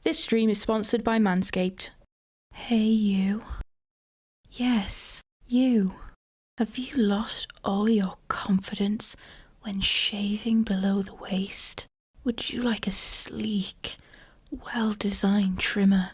This stream is sponsored by Manscaped. Hey you. Yes, you. Have you lost all your confidence when shaving below the waist? Would you like a sleek, well-designed trimmer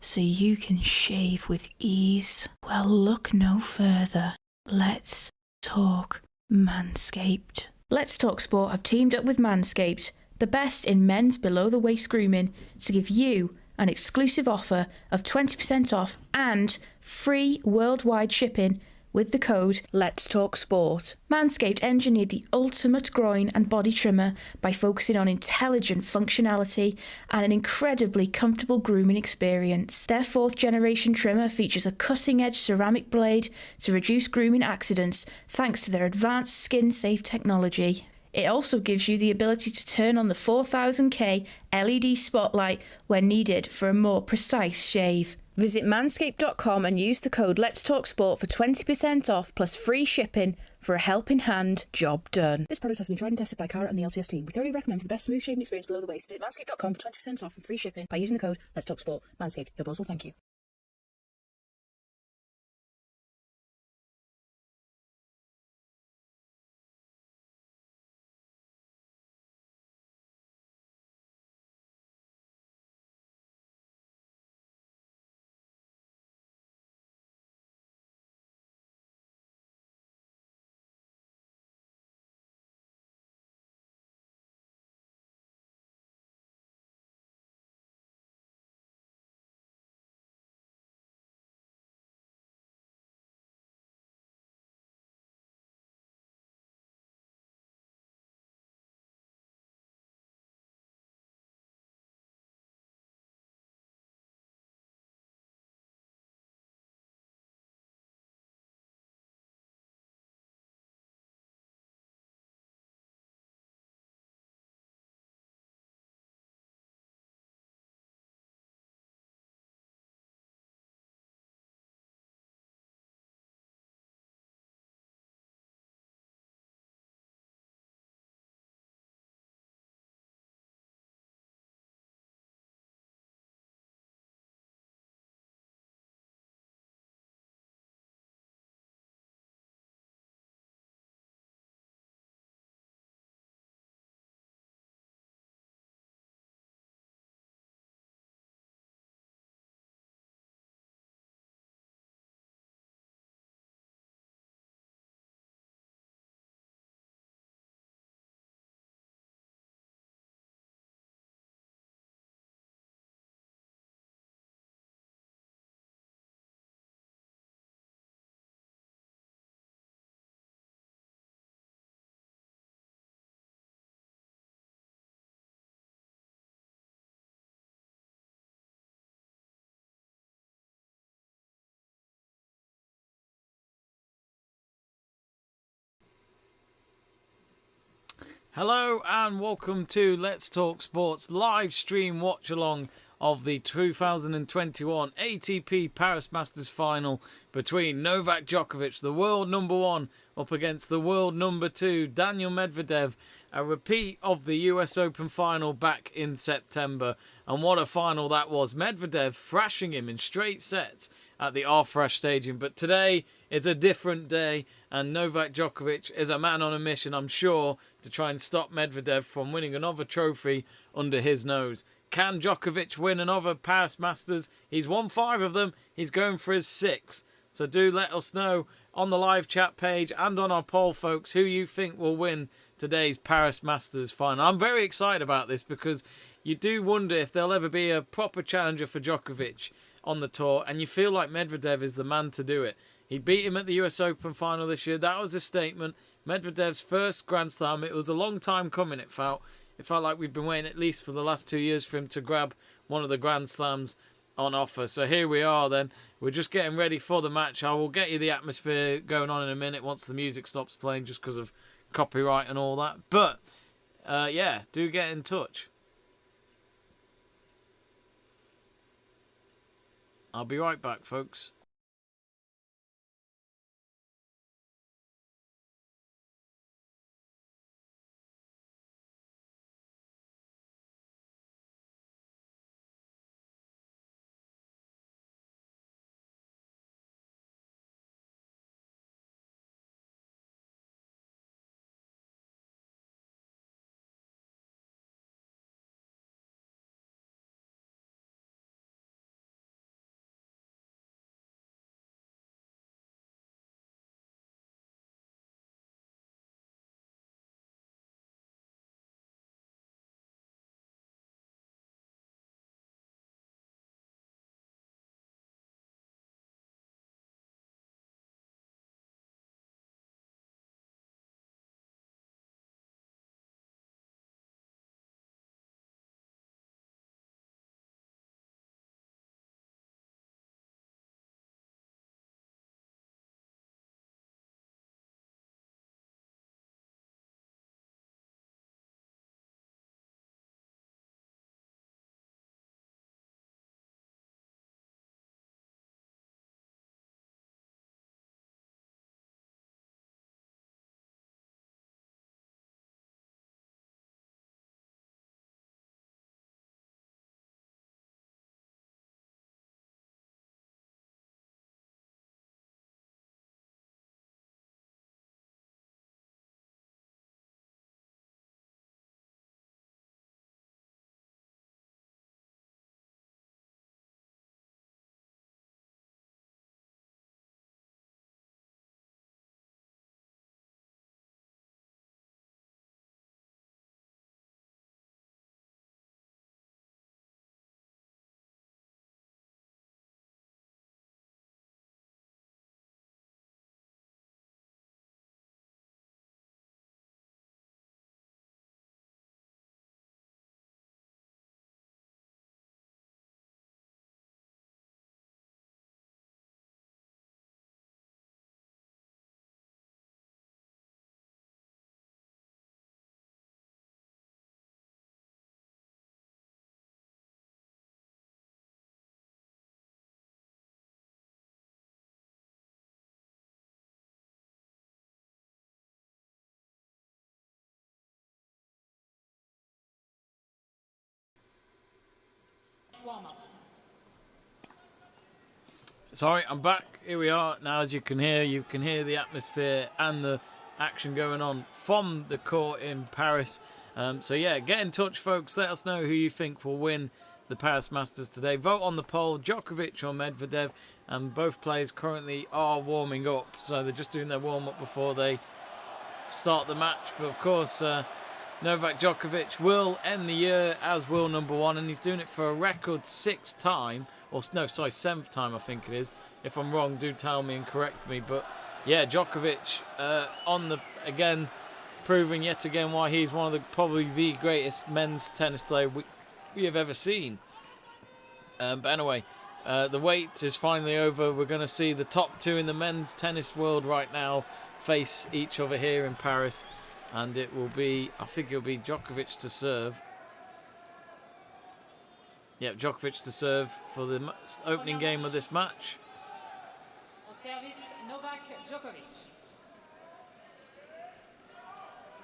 so you can shave with ease? Well, look no further. Let's talk Manscaped. Let's Talk Sport have teamed up with Manscaped, the best in men's below-the-waist grooming, to give you an exclusive offer of 20% off and free worldwide shipping with the code Let's Talk Sport. Manscaped engineered the ultimate groin and body trimmer by focusing on intelligent functionality and an incredibly comfortable grooming experience. Their 4th generation trimmer features a cutting-edge ceramic blade to reduce grooming accidents thanks to their advanced skin-safe technology. It also gives you the ability to turn on the 4000K LED spotlight when needed for a more precise shave. Visit manscaped.com and use the code Let's Talk Sport for 20% off plus free shipping for a helping hand job done. This product has been tried and tested by Cara and the LTS team. We thoroughly recommend for the best smooth shaving experience below the waist. Visit manscaped.com for 20% off and free shipping by using the code Let's Talk Sport. Manscaped, your boss will thank you. Hello and welcome to Let's Talk Sports live stream watch along of the 2021 ATP Paris Masters final between Novak Djokovic, the world number 1, up against the world number 2, Daniil Medvedev. A repeat of the US Open final back in September. And what a final that was. Medvedev thrashing him in straight sets at the R-Thrash Stadium. But today is a different day, and Novak Djokovic is a man on a mission, I'm sure, to try and stop Medvedev from winning another trophy under his nose. Can Djokovic win another Paris Masters? He's won 5 of them. He's going for his 6th. So do let us know on the live chat page and on our poll, folks, who you think will win today's Paris Masters final. I'm very excited about this because you do wonder if there'll ever be a proper challenger for Djokovic on the tour, and you feel like Medvedev is the man to do it. He beat him at the US Open final this year. That was a statement. Medvedev's first Grand Slam. It was a long time coming, it felt. It felt like we'd been waiting at least for the last 2 years for him to grab one of the Grand Slams on offer. So here we are then. We're just getting ready for the match. I will get you the atmosphere going on in a minute once the music stops playing, just because of copyright and all that. But, yeah, do get in touch. I'll be right back, folks. Sorry, I'm back. Here we are. Now, as you can hear the atmosphere and the action going on from the court in Paris. So yeah, get in touch, folks. Let us know who you think will win the Paris Masters today. Vote on the poll, Djokovic or Medvedev. And both players currently are warming up. So they're just doing their warm-up before they start the match. But of course, Novak Djokovic will end the year as world number one. And he's doing it for a record seventh time, I think it is. If I'm wrong, do tell me and correct me. But yeah, Djokovic again, proving yet again why he's one of probably the greatest men's tennis player we have ever seen. But anyway, the wait is finally over. We're going to see the top two in the men's tennis world right now face each other here in Paris. And it will be, I think it'll be Djokovic to serve. Yep, Djokovic to serve for the opening game of this match. Service Novak Djokovic.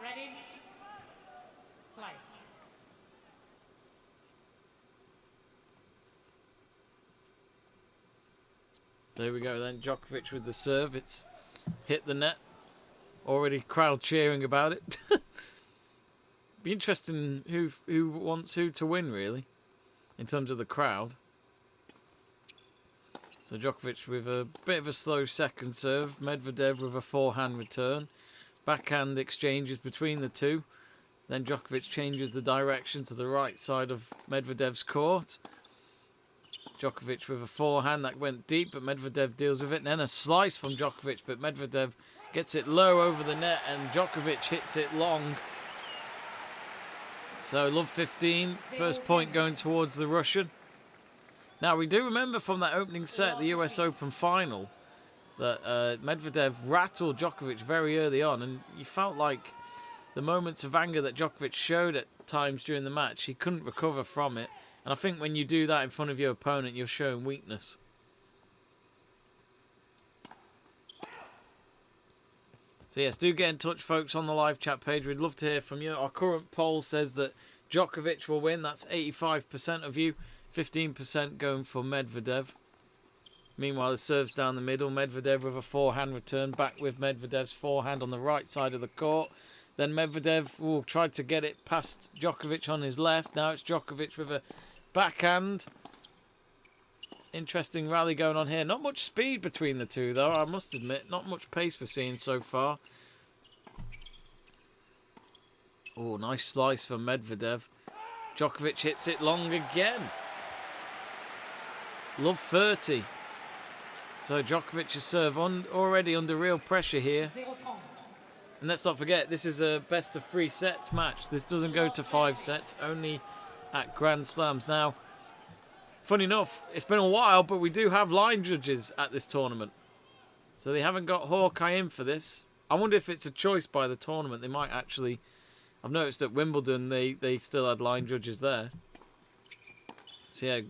Ready? Play. There we go then, Djokovic with the serve. It's hit the net. Already crowd cheering about it. Be interesting who wants who to win, really, in terms of the crowd. So Djokovic with a bit of a slow second serve. Medvedev with a forehand return. Backhand exchanges between the two. Then Djokovic changes the direction to the right side of Medvedev's court. Djokovic with a forehand that went deep, but Medvedev deals with it. And then a slice from Djokovic, but Medvedev gets it low over the net and Djokovic hits it long. So love 15, first point going towards the Russian. Now we do remember from that opening set, the US Open final, that Medvedev rattled Djokovic very early on, and you felt like the moments of anger that Djokovic showed at times during the match, he couldn't recover from it. And I think when you do that in front of your opponent, you're showing weakness. So yes, do get in touch, folks, on the live chat page. We'd love to hear from you. Our current poll says that Djokovic will win. That's 85% of you. 15% going for Medvedev. Meanwhile, the serve's down the middle. Medvedev with a forehand return. Back with Medvedev's forehand on the right side of the court. Then Medvedev tried to get it past Djokovic on his left. Now it's Djokovic with a backhand. Interesting rally going on here. Not much speed between the two, though, I must admit. Not much pace we're seeing so far. Oh, nice slice from Medvedev. Djokovic hits it long again. Love 30. So Djokovic's serve already under real pressure here. And let's not forget, this is a best of 3 sets match. This doesn't go to 5 sets, only at Grand Slams. Now, funny enough, it's been a while, but we do have line judges at this tournament. So they haven't got Hawkeye in for this. I wonder if it's a choice by the tournament. They might actually... I've noticed at Wimbledon they still had line judges there. So yeah,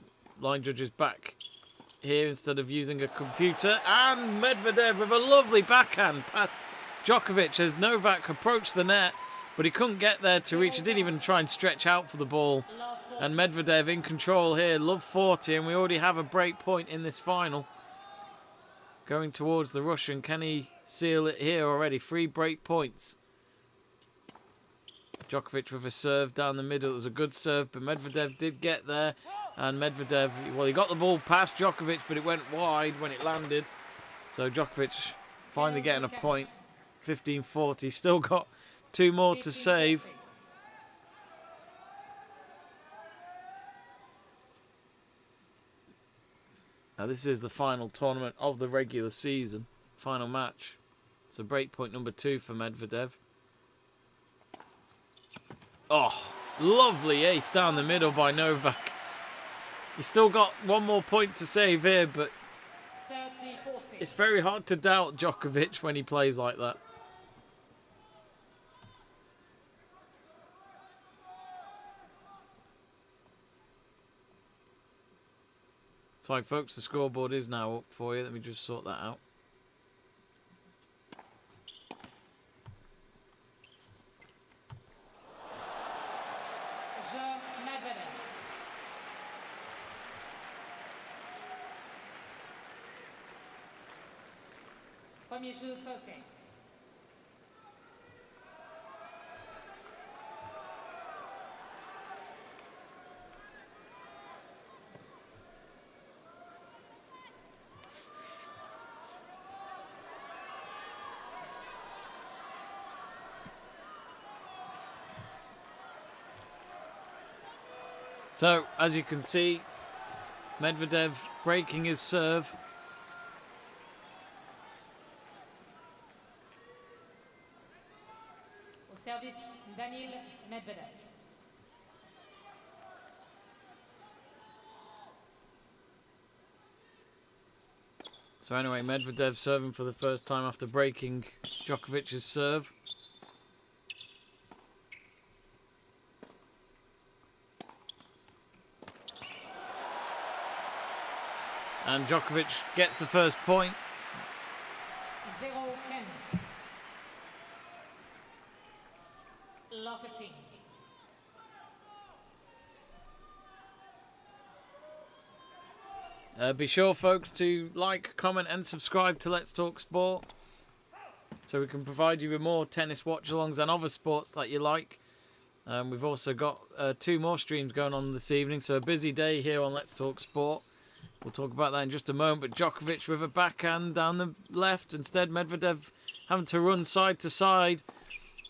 line judges back here instead of using a computer. And Medvedev with a lovely backhand past Djokovic as Novak approached the net, but he couldn't get there to reach. He didn't even try and stretch out for the ball. And Medvedev in control here, love 40, and we already have a break point in this final. Going towards the Russian, can he seal it here already? 3 break points. Djokovic with a serve down the middle. It was a good serve, but Medvedev did get there. And Medvedev, well, he got the ball past Djokovic, but it went wide when it landed. So Djokovic finally getting a point. 15-40. Still got 2 more to save. Now this is the final tournament of the regular season. Final match. It's a break point number 2 for Medvedev. Oh, lovely ace down the middle by Novak. He's still got 1 more point to save here, but it's very hard to doubt Djokovic when he plays like that. Sorry, folks, the scoreboard is now up for you. Let me just sort that out. Premier jeu, first game. So, as you can see, Medvedev breaking his serve. Au service, Daniil Medvedev. So anyway, Medvedev serving for the first time after breaking Djokovic's serve. And Djokovic gets the first point. 0-15. Love 15. Be sure, folks, to like, comment and subscribe to Let's Talk Sport, so we can provide you with more tennis watch-alongs and other sports that you like. We've also got 2 more streams going on this evening, so a busy day here on Let's Talk Sport. We'll talk about that in just a moment. But Djokovic with a backhand down the left. Instead, Medvedev having to run side to side.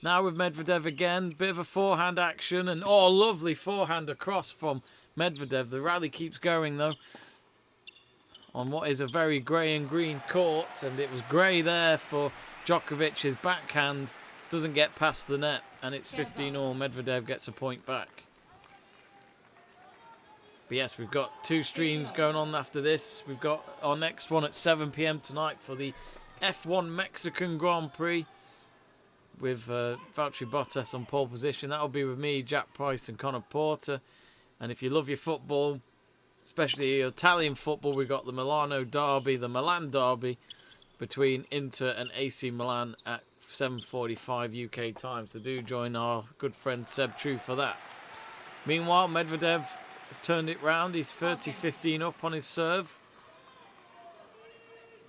Now with Medvedev again. Bit of a forehand action. And oh, lovely forehand across from Medvedev. The rally keeps going, though, on what is a very grey and green court. And it was grey there for Djokovic. His backhand doesn't get past the net. And it's 15-all. Medvedev gets a point back. But yes, we've got 2 streams going on after this. We've got our next one at 7 p.m. tonight for the F1 Mexican Grand Prix with Valtteri Bottas on pole position. That'll be with me, Jack Price and Connor Porter. And if you love your football, especially your Italian football, we've got the Milano Derby, the Milan Derby between Inter and AC Milan at 7:45 UK time. So do join our good friend Seb True for that. Meanwhile, Medvedev has turned it round. He's 30-15 up on his serve.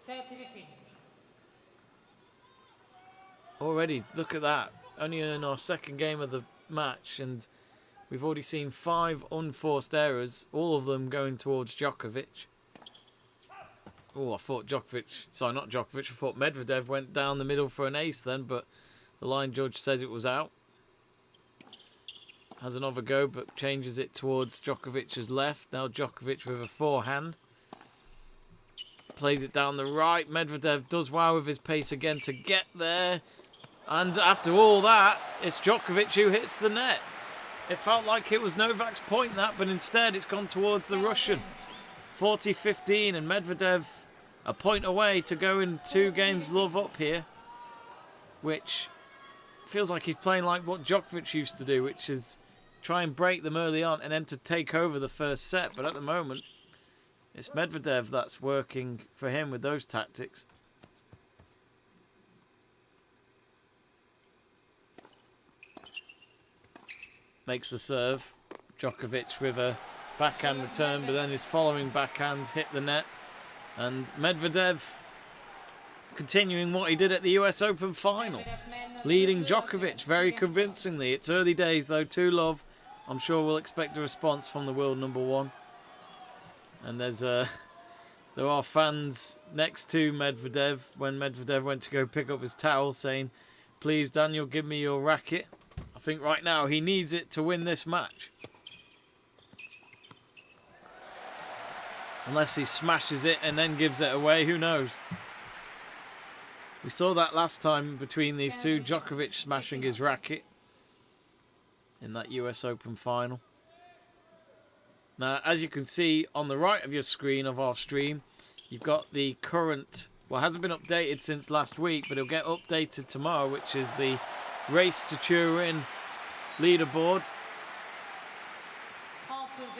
30-15. Already, look at that. Only in our second game of the match, and we've already seen 5 unforced errors, all of them going towards Djokovic. Oh, I thought I thought Medvedev went down the middle for an ace then, but the line judge says it was out. Has another go, but changes it towards Djokovic's left. Now Djokovic with a forehand. Plays it down the right. Medvedev does well with his pace again to get there. And after all that, it's Djokovic who hits the net. It felt like it was Novak's point, that, but instead it's gone towards the Russian. 40-15, and Medvedev a point away to go in 2 games love up here, which feels like he's playing like what Djokovic used to do, which is try and break them early on and then to take over the first set. But at the moment, it's Medvedev that's working for him with those tactics. Makes the serve. Djokovic with a backhand return, but then his following backhand hit the net. And Medvedev continuing what he did at the US Open final, leading Djokovic very convincingly. It's early days though, 2-love. I'm sure we'll expect a response from the world number 1. And there are fans next to Medvedev when Medvedev went to go pick up his towel saying, "Please, Daniil, give me your racket." I think right now he needs it to win this match. Unless he smashes it and then gives it away, who knows? We saw that last time between these two, Djokovic smashing his racket in that US Open final. Now, as you can see on the right of your screen of our stream, you've got the current, well, it hasn't been updated since last week, but it'll get updated tomorrow, which is the Race to Turin leaderboard.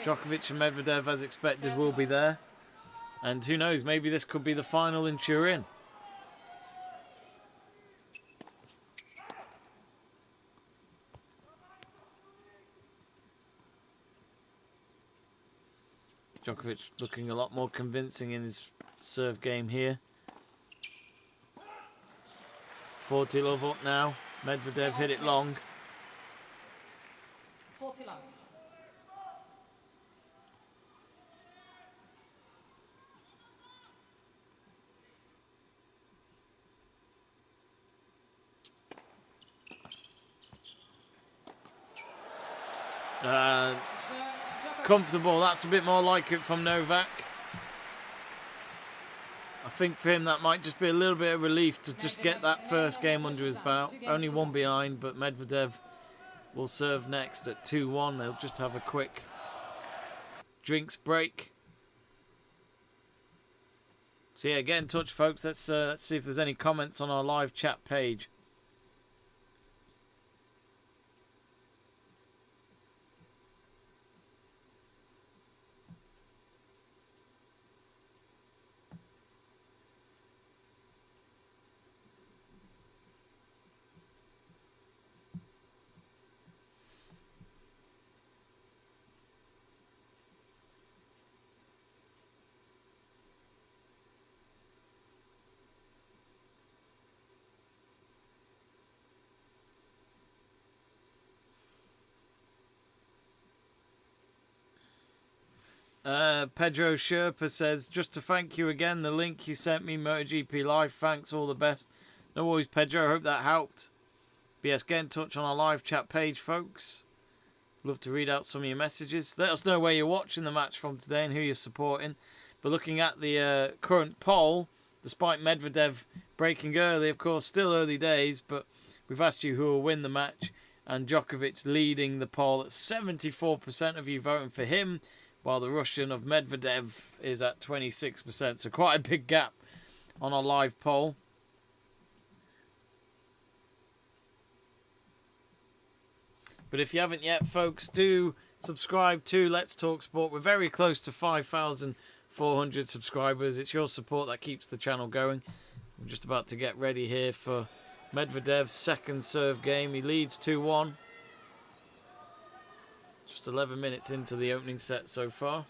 Djokovic and Medvedev, as expected, will be there. And who knows, maybe this could be the final in Turin. Djokovic looking a lot more convincing in his serve game here. 40 love up now. Medvedev hit it long. 40 love. Comfortable. That's a bit more like it from Novak. I think for him that might just be a little bit of relief to just get that first game under his belt. Only one behind, but Medvedev will serve next at 2-1. They'll just have a quick drinks break. So yeah, get in touch, folks. Let's see if there's any comments on our live chat page. Pedro Sherpa says, just to thank you again, the link you sent me, MotoGP Live, thanks, all the best. No worries, Pedro, I hope that helped. But yes, get in touch on our live chat page, folks. Love to read out some of your messages. Let us know where you're watching the match from today and who you're supporting. But looking at the current poll, despite Medvedev breaking early, of course, still early days, but we've asked you who will win the match, and Djokovic leading the poll at 74% of you voting for him, while the Russian of Medvedev is at 26%. So quite a big gap on our live poll. But if you haven't yet, folks, do subscribe to Let's Talk Sport. We're very close to 5,400 subscribers. It's your support that keeps the channel going. We're just about to get ready here for Medvedev's second serve game. He leads 2-1. Just 11 minutes into the opening set so far.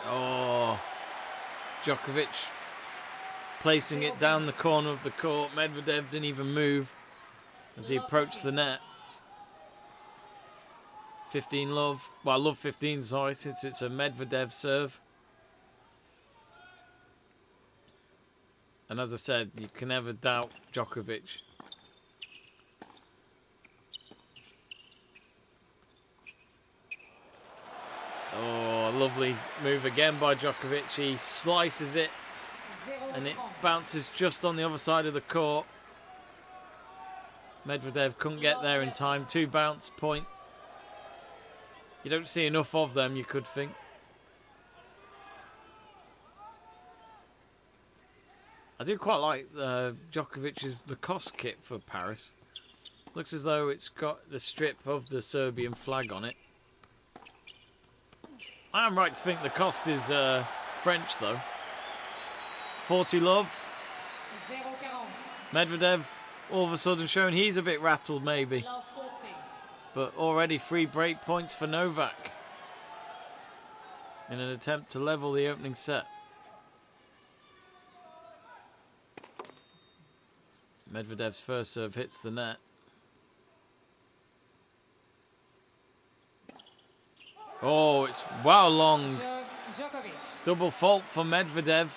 Oh, Djokovic placing it down the corner of the court. Medvedev didn't even move as he approached the net. 15 love. Well, love 15, sorry, since it's a Medvedev serve. And as I said, you can never doubt Djokovic. Oh, lovely move again by Djokovic. He slices it and it bounces just on the other side of the court. Medvedev couldn't get there in time. 2 bounce point. You don't see enough of them, you could think. I do quite like Djokovic's Lacoste kit for Paris. Looks as though it's got the strip of the Serbian flag on it. I am right to think Lacoste is French, though. 40 love. Medvedev all of a sudden showing he's a bit rattled, maybe. But already 3 break points for Novak in an attempt to level the opening set. Medvedev's first serve hits the net. Oh, it's wow long. Double fault for Medvedev.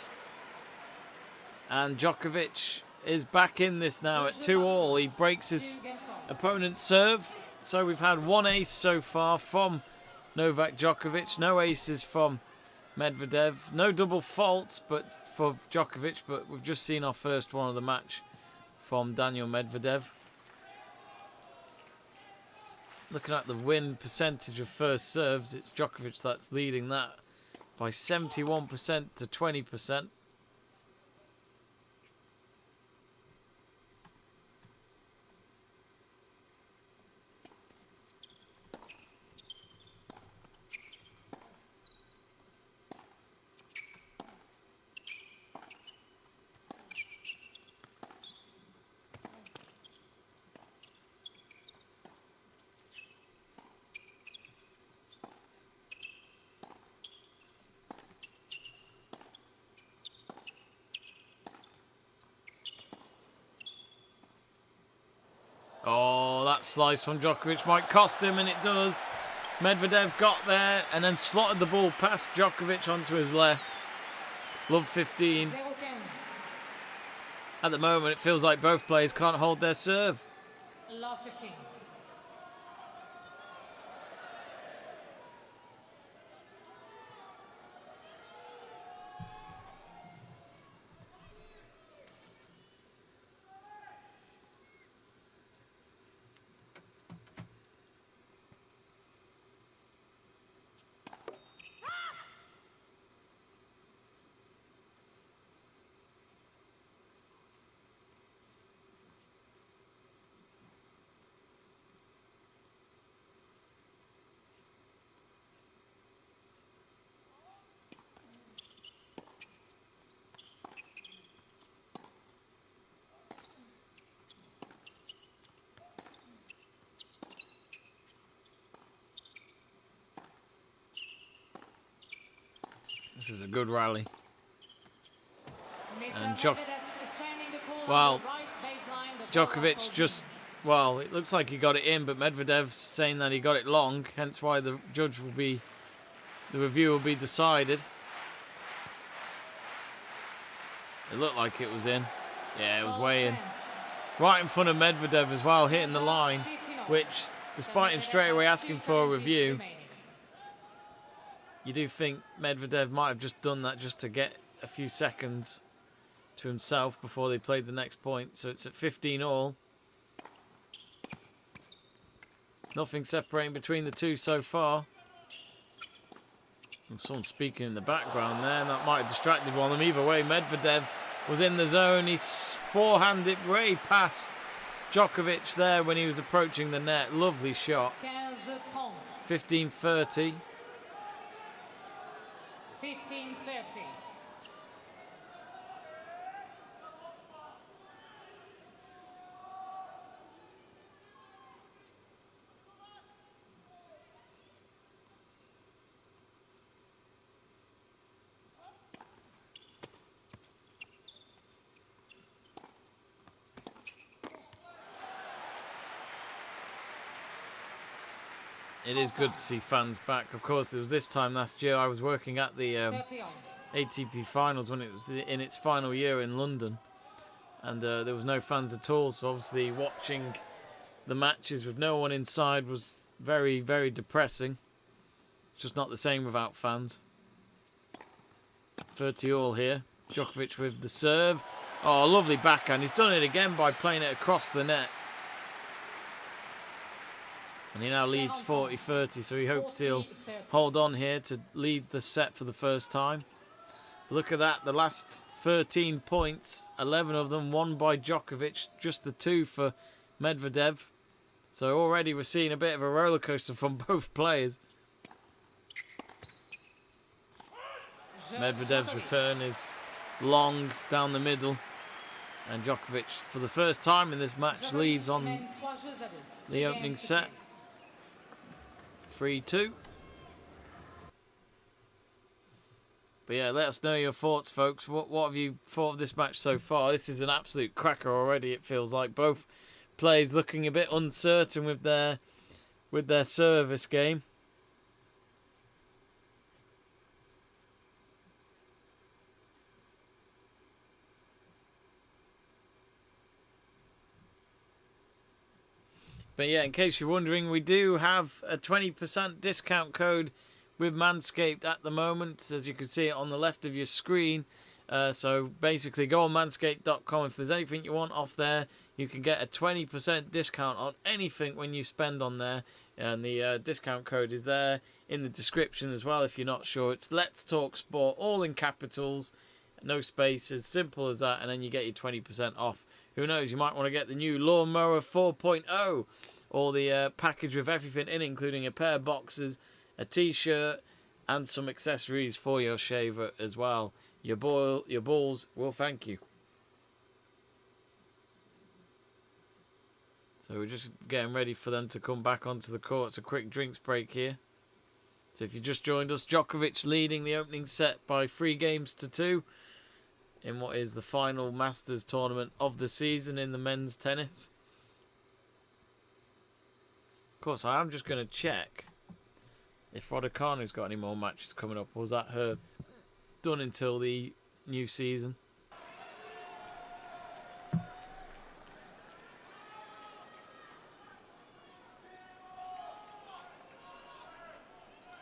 And Djokovic is back in this now at 2-all. He breaks his opponent's serve. So we've had 1 ace so far from Novak Djokovic. No aces from Medvedev. No double faults but for Djokovic. But we've just seen our first one of the match from Daniil Medvedev. Looking at the win percentage of first serves, it's Djokovic that's leading that by 71% to 20%. that slice from Djokovic might cost him, and it does. Medvedev got there and then slotted the ball past Djokovic onto his left. Love 15. 0-15. At the moment, it feels like both players can't hold their serve. Love 15. This is a good rally. And Medvedev is turning the corner well, on the right baseline, the ball Djokovic opposite. just, well, it looks like he got it in, but Medvedev's saying that he got it long, hence why the review will be decided. It looked like it was in. Yeah, it was way in. Right in front of Medvedev as well, hitting the line, which, despite him straight away asking for a review, you do think Medvedev might have just done that just to get a few seconds to himself before they played the next point. So it's at 15 all. Nothing separating between the two so far. And someone speaking in the background there, and that might have distracted one of them. Either way, Medvedev was in the zone. He forehanded way past Djokovic there when he was approaching the net. Lovely shot. 15-30. 15-30. It is good to see fans back. Of course, it was this time last year I was working at the 30 on. ATP finals when it was in its final year in London, and there was no fans at all, so obviously watching the matches with no one inside was very, very depressing. It's just not the same without fans. 30 all here. Djokovic with the serve. Oh, lovely backhand. He's done it again by playing it across the net. And he now leads 40-30, so he hopes he'll hold on here to lead the set for the first time. Look at that, the last 13 points, 11 of them won by Djokovic, just the 2 for Medvedev. So already we're seeing a bit of a roller coaster from both players. Medvedev's return is long down the middle, and Djokovic, for the first time in this match, leads on the opening set. 3-2. But yeah, let us know your thoughts, folks. What have you thought of this match so far? This is an absolute cracker already. It feels like both players looking a bit uncertain with their service game. But yeah, in case you're wondering, we do have a 20% discount code with Manscaped at the moment, as you can see it on the left of your screen. So basically, go on manscaped.com. If there's anything you want off there, you can get a 20% discount on anything when you spend on there. And the discount code is there in the description as well if you're not sure. It's Let's Talk Sport, all in capitals, no spaces, simple as that, and then you get your 20% off. Who knows, you might want to get the new Lawnmower 4.0 or the package with everything in, including a pair of boxers, a t-shirt, and some accessories for your shaver as well. Your balls will thank you. So we're just getting ready for them to come back onto the court. It's a quick drinks break here. So if you just joined us, Djokovic leading the opening set by 3-2 in what is the final Masters tournament of the season in the men's tennis. course, I am just going to check if Raducanu's got any more matches coming up. Or was that her done until the new season?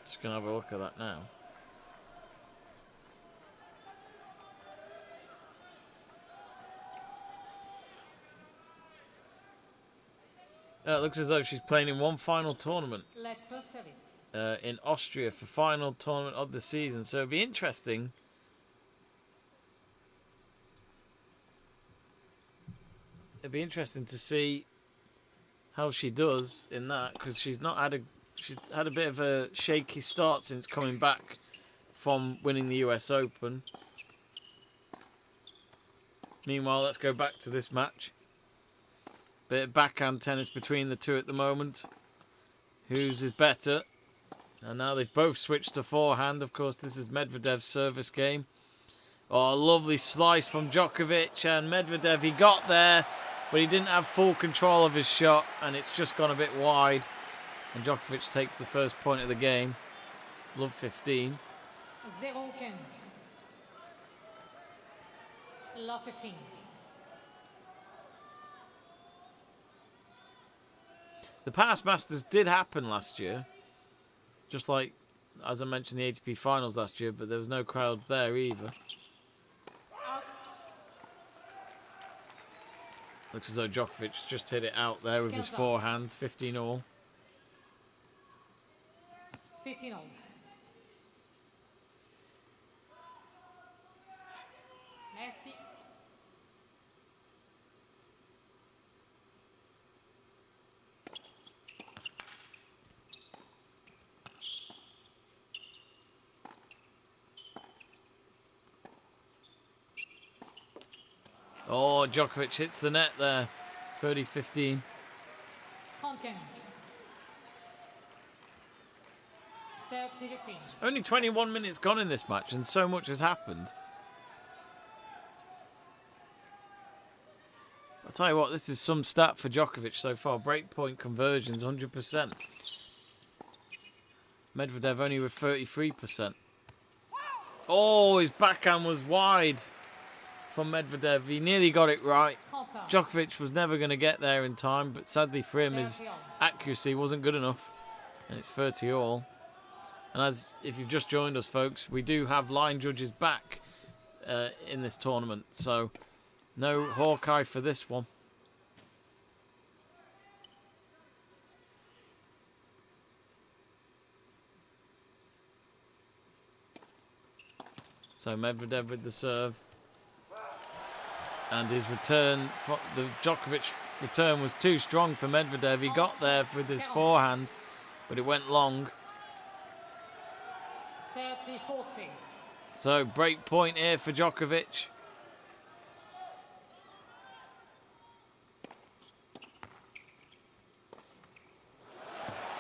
Just going to have a look at that now. It looks as though she's playing in one final tournament Let first service. in Austria for final tournament of the season. So it'll be interesting. It'll be interesting to see how she does in that, because she's had a bit of a shaky start since coming back from winning the US Open. Meanwhile, let's go back to this match. Bit of backhand tennis between the two at the moment. Whose is better? And now they've both switched to forehand. Of course, this is Medvedev's service game. Oh, lovely slice from Djokovic. And Medvedev, he got there, but he didn't have full control of his shot. And it's just gone a bit wide. And Djokovic takes the first point of the game. Love 15. 0-15. Love 15. The Paris Masters did happen last year. Just like, as I mentioned, the ATP finals last year, but there was no crowd there either. Out. Looks as though Djokovic just hit it out there with his forehand, 15 all. 15 all. Merci. Oh, Djokovic hits the net there. 30-15. 30-15. 30-15. Only 21 minutes gone in this match, and so much has happened. I'll tell you what, this is some stat for Djokovic so far. Breakpoint conversions, 100%. Medvedev only with 33%. Oh, his backhand was wide from Medvedev. He nearly got it right. Djokovic was never going to get there in time, but sadly for him, his accuracy wasn't good enough. And it's 30 all. And as if you've just joined us, folks, we do have line judges back in this tournament. So no Hawkeye for this one. So Medvedev with the serve. And his return, the Djokovic return was too strong for Medvedev. He got there with his forehand, but it went long. 30-40. So break point here for Djokovic.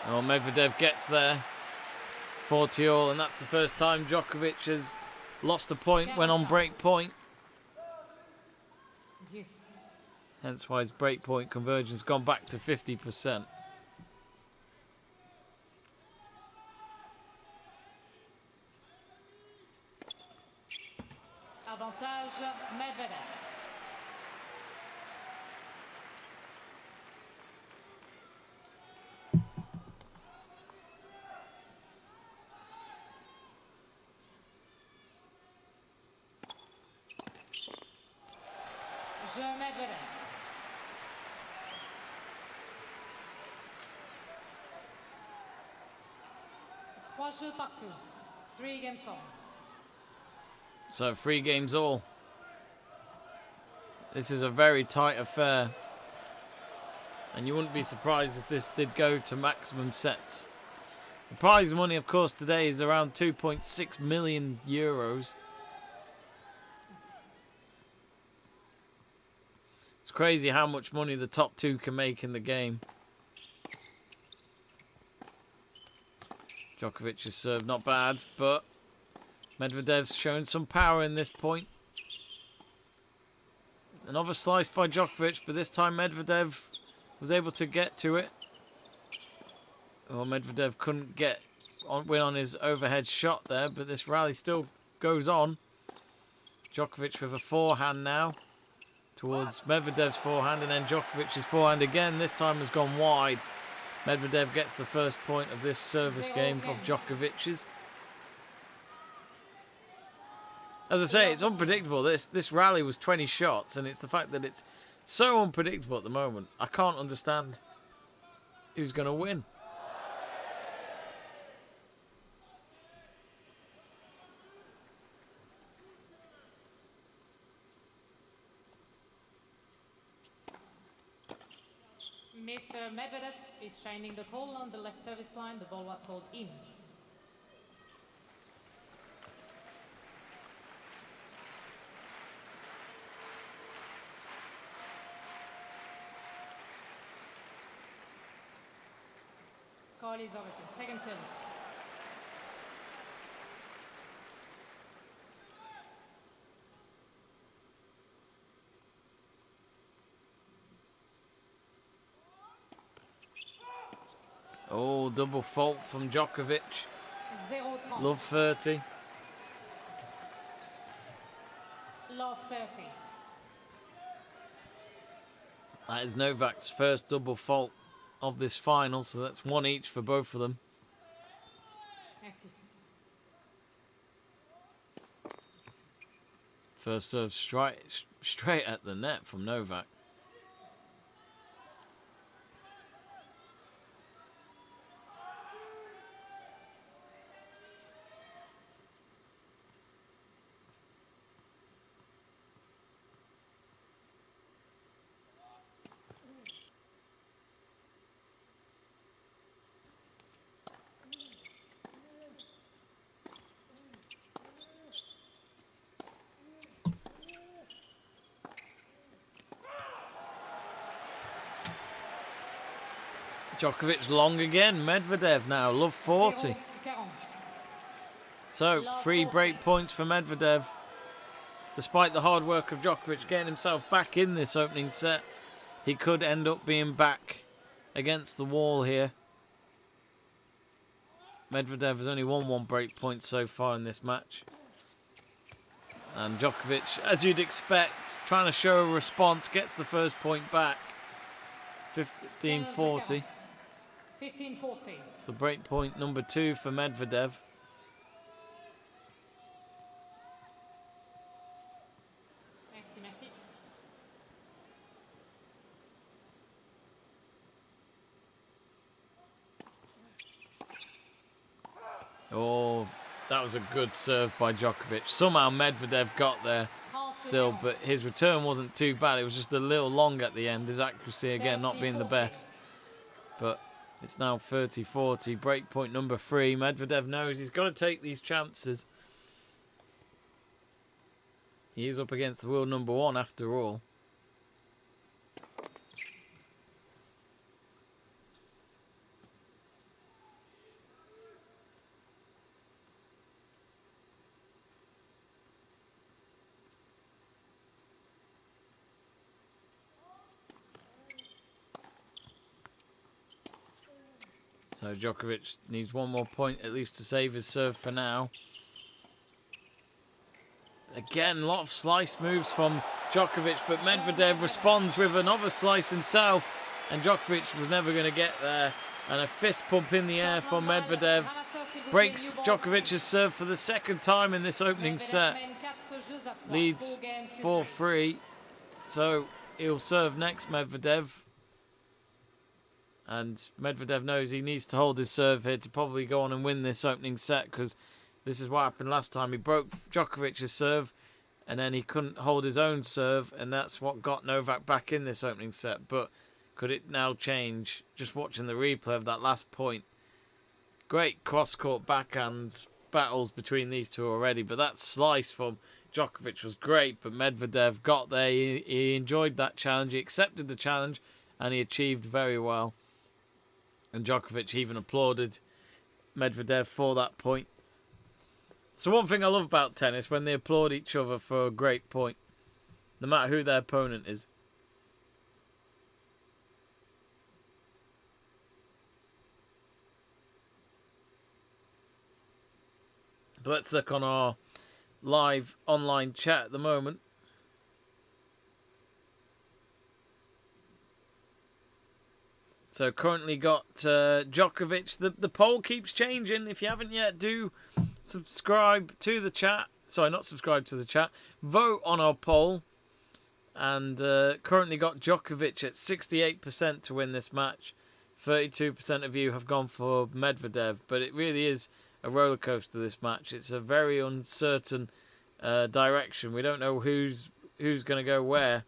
Oh, Medvedev gets there. 40 all, and that's the first time Djokovic has lost a point when on break point. Deuce. Hence why his break point conversion's gone back to 50%. Avantage Medvedev. Je Medvedev. Trois jeux partout. 3 games all. So 3 games all. This is a very tight affair. And you wouldn't be surprised if this did go to maximum sets. The prize money, of course, today is around 2.6 million euros. It's crazy how much money the top 2 can make in the game. Djokovic's serve not bad, but Medvedev's shown some power in this point. Another slice by Djokovic, but this time Medvedev was able to get to it. Well, Medvedev couldn't win on his overhead shot there, but this rally still goes on. Djokovic with a forehand now towards Medvedev's forehand, and then Djokovic's forehand again. This time has gone wide. Medvedev gets the first point of this service game of Djokovic's. As I say, it's unpredictable. This rally was 20 shots, and it's the fact that it's so unpredictable at the moment. I can't understand who's going to win. Mr. Medvedev is shining the call on the left service line. The ball was called in. Call is over to second service. Oh, double fault from Djokovic. 0-30. Love 30. Love 30. That is Novak's first double fault of this final, so that's one each for both of them. Merci. First serve straight at the net from Novak. Djokovic long again. Medvedev now, love 40. 0-40. So, 3 break points for Medvedev. Despite the hard work of Djokovic getting himself back in this opening set, he could end up being back against the wall here. Medvedev has only won 1 break point so far in this match. And Djokovic, as you'd expect, trying to show a response, gets the first point back. 15-40. 15-40. So break point number 2 for Medvedev. Merci, merci. Oh, that was a good serve by Djokovic. Somehow Medvedev got there still, but his return wasn't too bad. It was just a little long at the end. His accuracy again not being the best. But it's now 30-40. Break point number 3. Medvedev knows he's got to take these chances. He is up against the world number 1 after all. So Djokovic needs 1 more point at least to save his serve for now. Again, a lot of slice moves from Djokovic, but Medvedev responds with another slice himself, and Djokovic was never going to get there. And a fist pump in the air from Medvedev breaks Djokovic's serve for the 2nd time in this opening set. Leads 4-3, so he'll serve next, Medvedev. And Medvedev knows he needs to hold his serve here to probably go on and win this opening set, because this is what happened last time. He broke Djokovic's serve and then he couldn't hold his own serve, and that's what got Novak back in this opening set. But could it now change? Just watching the replay of that last point. Great cross-court backhand battles between these two already, but that slice from Djokovic was great. But Medvedev got there. He enjoyed that challenge. He accepted the challenge and he achieved very well. And Djokovic even applauded Medvedev for that point. So one thing I love about tennis, when they applaud each other for a great point, no matter who their opponent is. But let's look on our live online chat at the moment. So currently got Djokovic. The poll keeps changing. If you haven't yet, do subscribe to the chat. Sorry, not subscribe to the chat. Vote on our poll. And currently got Djokovic at 68% to win this match. 32% of you have gone for Medvedev. But it really is a roller coaster, this match. It's a very uncertain direction. We don't know who's going to go where.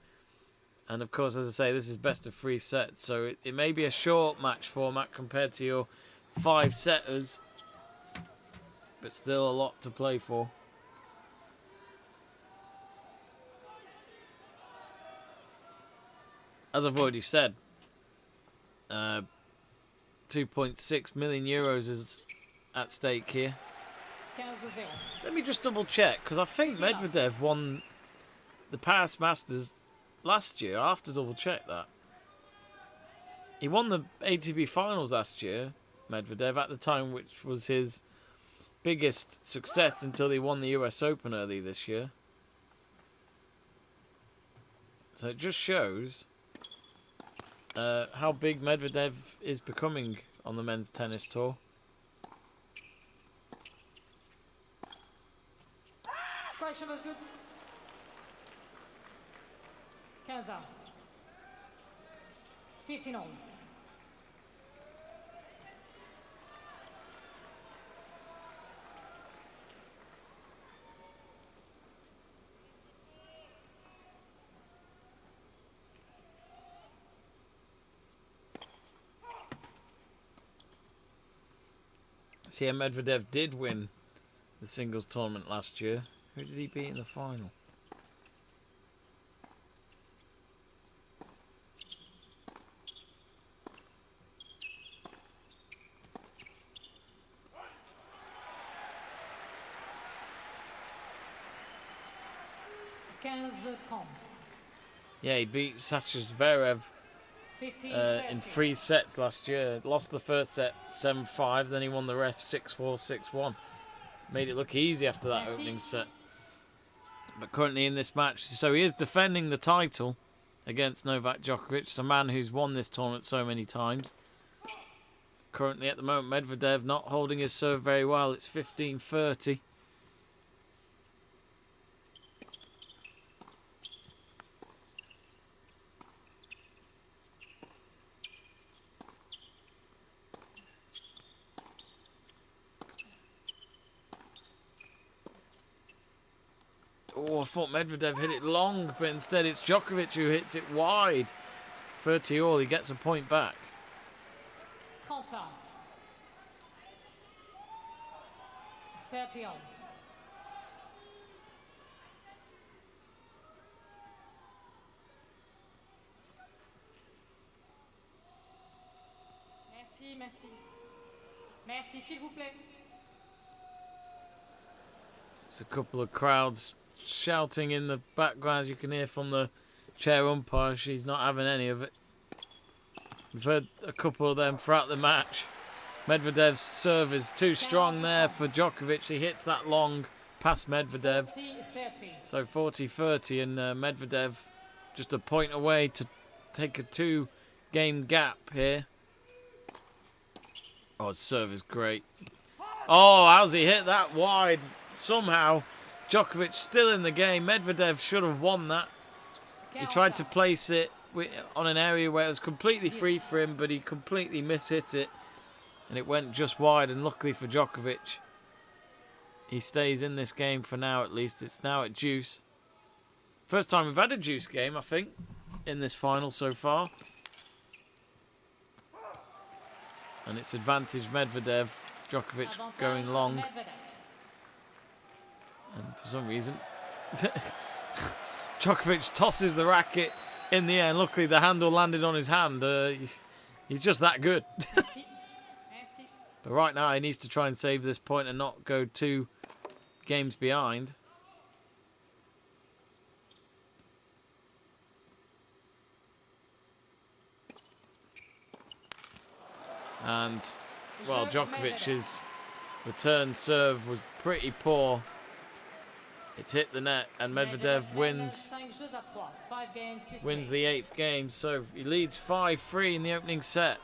And of course, as I say, this is best of 3 sets. So it may be a short match format compared to your 5-setters. But still a lot to play for. As I've already said, 2.6 million euros is at stake here. Let me just double check, because I think Medvedev won the Paris Masters last year. I have to double check that. He won the ATP finals last year, Medvedev, at the time, which was his biggest success until he won the US Open early this year. So it just shows how big Medvedev is becoming on the men's tennis tour. Correction was good. 15 ans. 15 all. See, Medvedev did win the singles tournament last year. Who did he beat in the final? Yeah, he beat Sasha Zverev in 3 sets last year. Lost the first set 7-5, then he won the rest 6-4, 6-1. Made it look easy after that opening set. But currently in this match, so he is defending the title against Novak Djokovic, a man who's won this tournament so many times. Currently at the moment, Medvedev not holding his serve very well. It's 15-30. Oh, I thought Medvedev hit it long, but instead it's Djokovic who hits it wide. 30 all, he gets a point back. 30 ans. 30 all. Merci, merci. Merci, s'il vous plaît. There's a couple of crowds shouting in the background, as you can hear from the chair umpire. She's not having any of it. We've heard a couple of them throughout the match. Medvedev's serve is too strong there for Djokovic. He hits that long past Medvedev. So 40-30, and Medvedev just a point away to take a 2-game gap here. Oh, his serve is great. Oh, how's he hit that wide? Somehow, Djokovic still in the game. Medvedev should have won that. He tried to place it on an area where it was completely free for him, but he completely mishit it. And it went just wide, and luckily for Djokovic, he stays in this game for now at least. It's now at deuce. First time we've had a deuce game, I think, in this final so far. And it's advantage Medvedev. Djokovic going long. And for some reason, Djokovic tosses the racket in the air. And luckily, the handle landed on his hand. He's just that good. But right now, he needs to try and save this point and not go 2 games behind. And, well, Djokovic is return serve was pretty poor. It's hit the net, and Medvedev wins the 8th game, so he leads 5-3 in the opening set.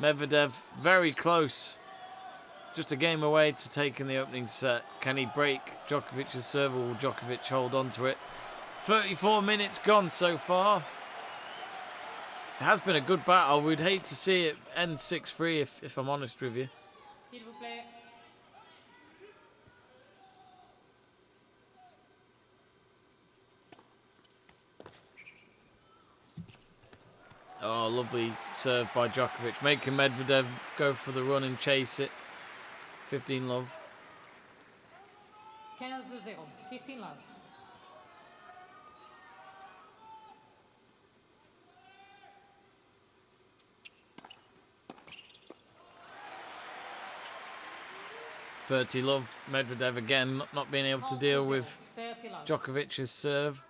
Medvedev very close, just a game away to taking the opening set. Can he break Djokovic's serve, or will Djokovic hold on to it? 34 minutes gone so far. It has been a good battle. We'd hate to see it end 6-3 if I'm honest with you. Oh, lovely serve by Djokovic, making Medvedev go for the run and chase it. 15 love. 15-0, 15 love. Love. Medvedev again not being able to deal with Djokovic's serve.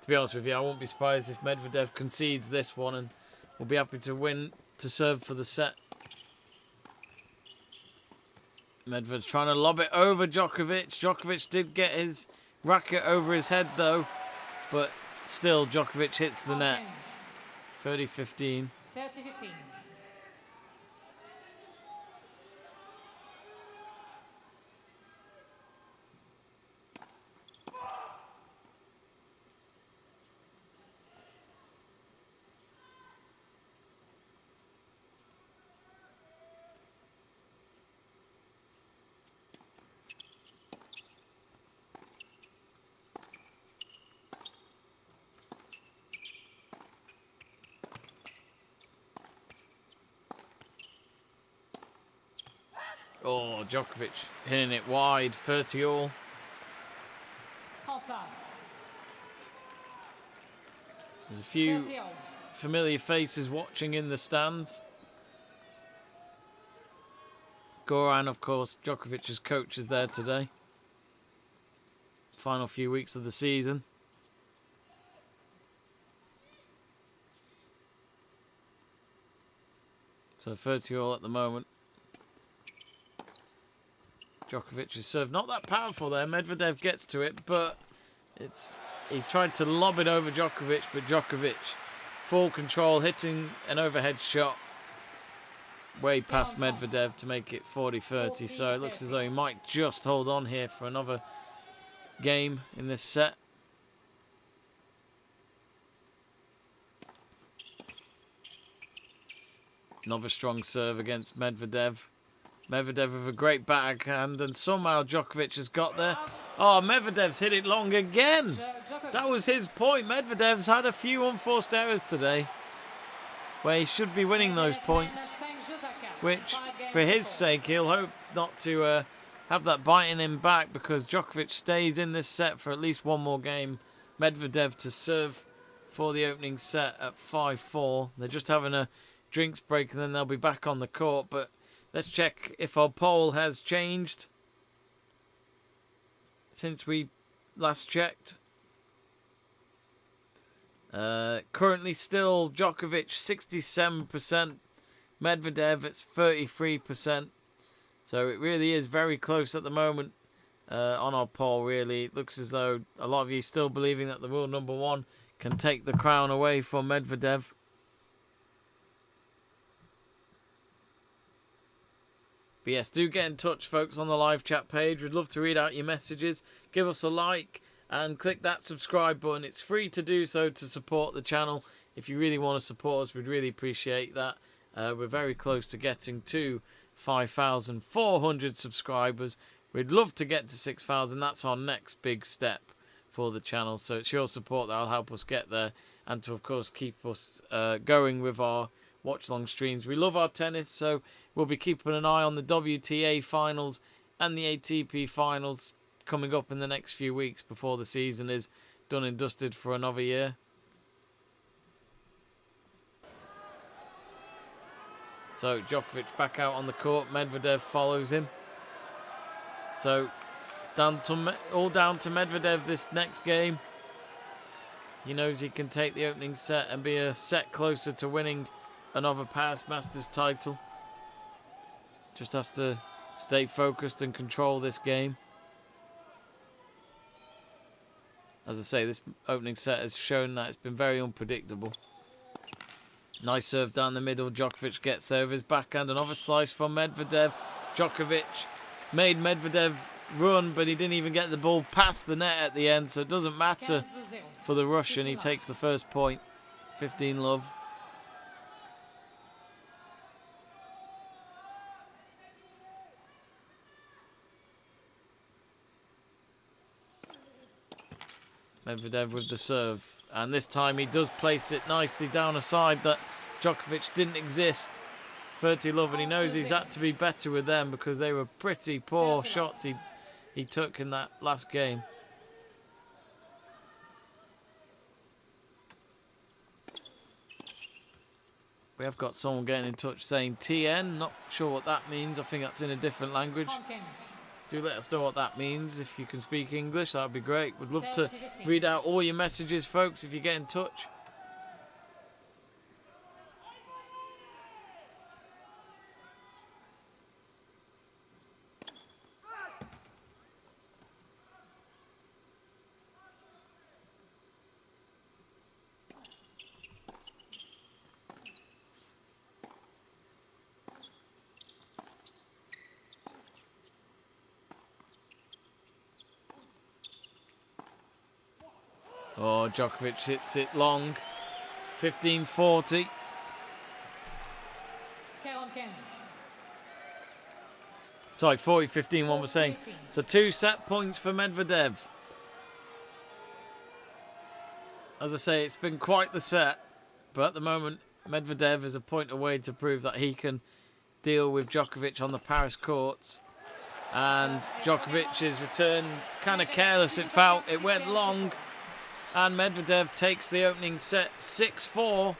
To be honest with you, I won't be surprised if Medvedev concedes this one, and will be happy to win to serve for the set. Medvedev's trying to lob it over Djokovic. Djokovic did get his racket over his head though, but still Djokovic hits the net. 30-15. 30-15. Oh, Djokovic hitting it wide, 30 all. There's a few familiar faces watching in the stands. Goran, of course, Djokovic's coach, is there today. Final few weeks of the season. So 30 all at the moment. Djokovic's serve not that powerful there. Medvedev gets to it, but he's tried to lob it over Djokovic, but Djokovic full control, hitting an overhead shot way past Medvedev to make it 40-30. So it looks as though he might just hold on here for another game in this set. Another strong serve against Medvedev. Medvedev with a great backhand, and somehow Djokovic has got there. Oh, Medvedev's hit it long again. That was his point. Medvedev's had a few unforced errors today where he should be winning those points, which, for his sake, he'll hope not to have that biting him back, because Djokovic stays in this set for at least one more game. Medvedev to serve for the opening set at 5-4. They're just having a drinks break, and then they'll be back on the court, but let's check if our poll has changed since we last checked. Currently still Djokovic 67%, Medvedev it's 33%. So it really is very close at the moment on our poll, really. It looks as though a lot of you still believing that the world number one can take the crown away from Medvedev. But yes, do get in touch, folks, on the live chat page. We'd love to read out your messages. Give us a like and click that subscribe button. It's free to do so to support the channel. If you really want to support us, we'd really appreciate that. We're very close to getting to 5,400 subscribers. We'd love to get to 6,000. That's our next big step for the channel. So it's your support that will help us get there, and to, of course, keep us going with our watch-long streams. We love our tennis, so we'll be keeping an eye on the WTA finals and the ATP finals coming up in the next few weeks before the season is done and dusted for another year. So Djokovic back out on the court. Medvedev follows him. So it's all down to Medvedev this next game. He knows he can take the opening set and be a set closer to winning another Paris Masters title. Just has to stay focused and control this game. As I say, this opening set has shown that it's been very unpredictable. Nice serve down the middle. Djokovic gets there with his backhand. Another slice from Medvedev. Djokovic made Medvedev run, but he didn't even get the ball past the net at the end, so it doesn't matter for the Russian. He takes the first point. 15-love. Medvedev with the serve, and this time he does place it nicely down a side that Djokovic didn't exist. 30-love, and he knows he's had to be better with them because they were pretty poor shots he took in that last game. We have got someone getting in touch saying TN, not sure what that means. I think that's in a different language. Do let us know what that means. If you can speak English, that would be great. Would love to read out all your messages, folks, if you get in touch. Oh, Djokovic hits it long. 15-40. Sorry, 40-15, one was saying. So 2 set points for Medvedev. As I say, it's been quite the set. But at the moment, Medvedev is a point away to prove that he can deal with Djokovic on the Paris courts. And Djokovic's return, kind of careless, it felt. It went long. And Medvedev takes the opening set 6-4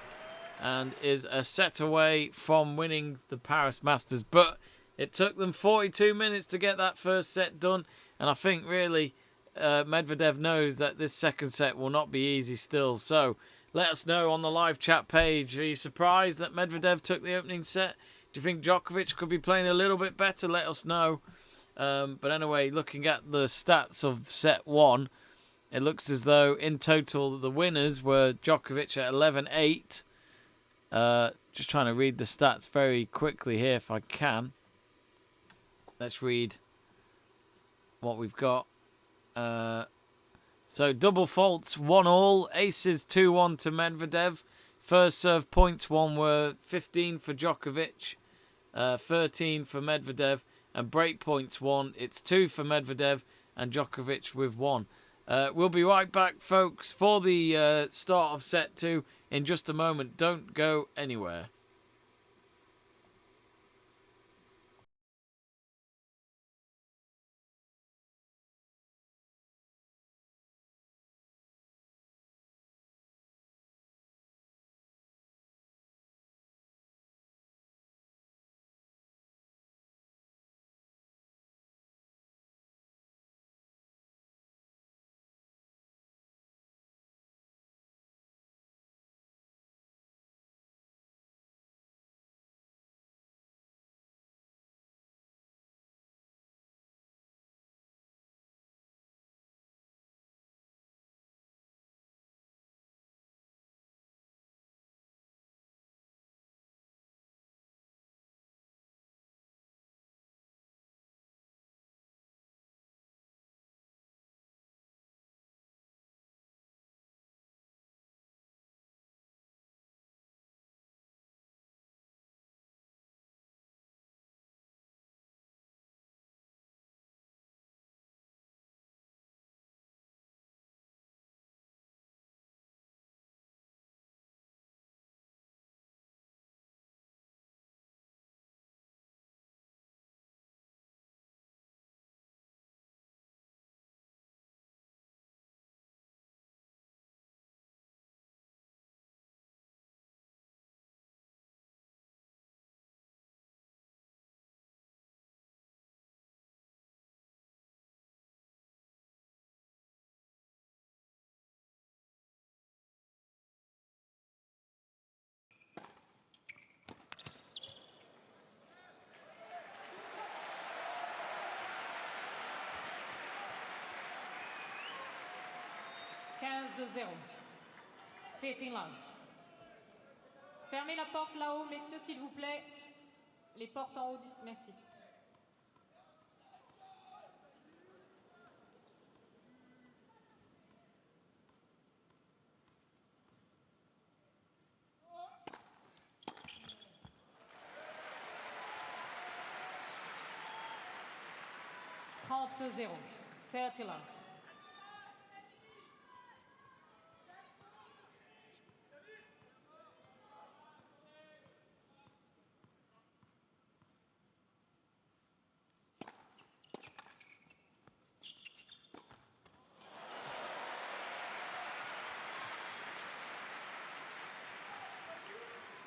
and is a set away from winning the Paris Masters. But it took them 42 minutes to get that first set done. And I think really Medvedev knows that this second set will not be easy still. So let us know on the live chat page. Are you surprised that Medvedev took the opening set? Do you think Djokovic could be playing a little bit better? Let us know. But anyway, looking at the stats of set 1, it looks as though in total the winners were Djokovic at 11-8. Just trying to read the stats very quickly here if I can. Let's read what we've got. So double faults 1-all, aces 2-1 to Medvedev. First serve points won were 15 for Djokovic, 13 for Medvedev, and break points won. It's 2 for Medvedev and Djokovic with 1. We'll be right back, folks, for the start of set 2 in just a moment. Don't go anywhere. 15-0. 15 love. Fermez la porte là-haut, messieurs, s'il vous plaît. Les portes en haut du... Merci. Trente 0. 30 love.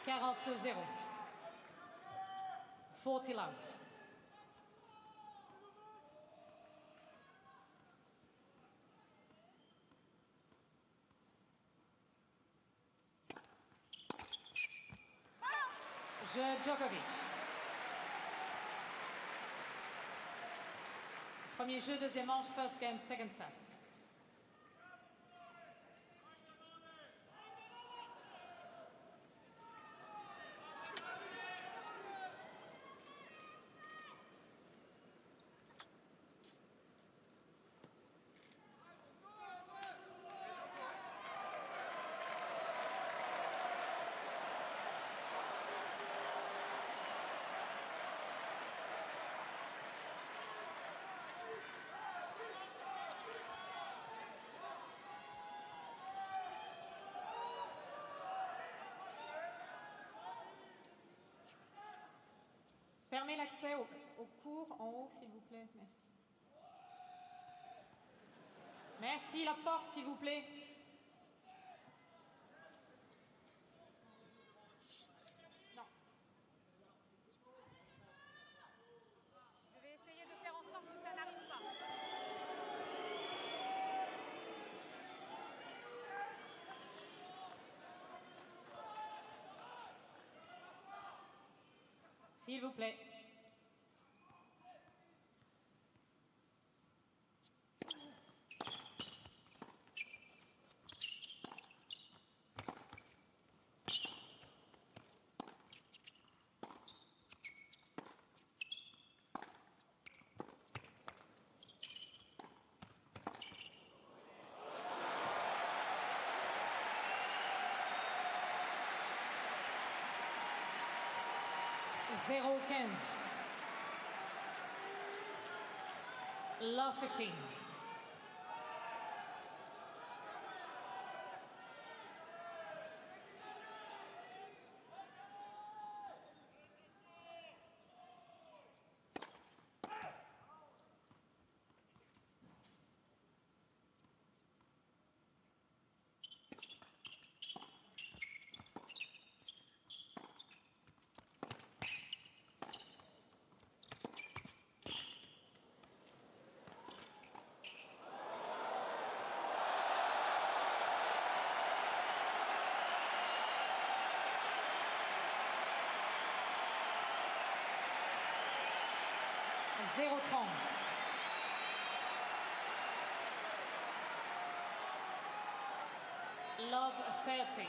Quarante 0. 40 love. Djokovic. Premier jeu, deuxième manche, first game, second set. Fermez l'accès au cours en haut, s'il vous plaît. Merci. Merci, la porte, s'il vous plaît. Non. Je vais essayer de faire en sorte que ça n'arrive pas. S'il vous plaît. Zéro 15. Love 15. Zéro 30. Love 30.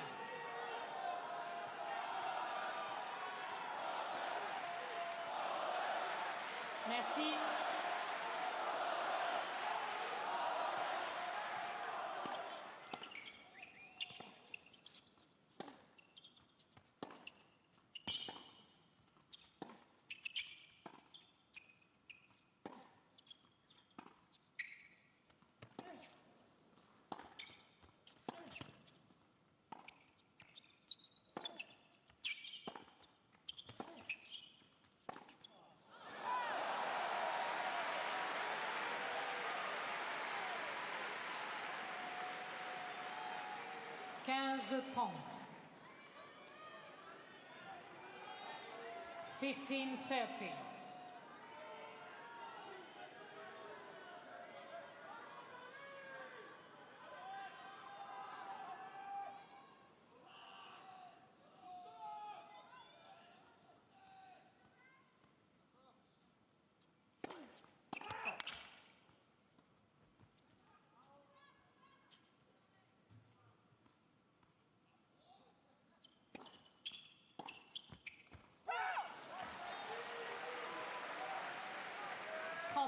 Merci. Quinze 30. 15-30.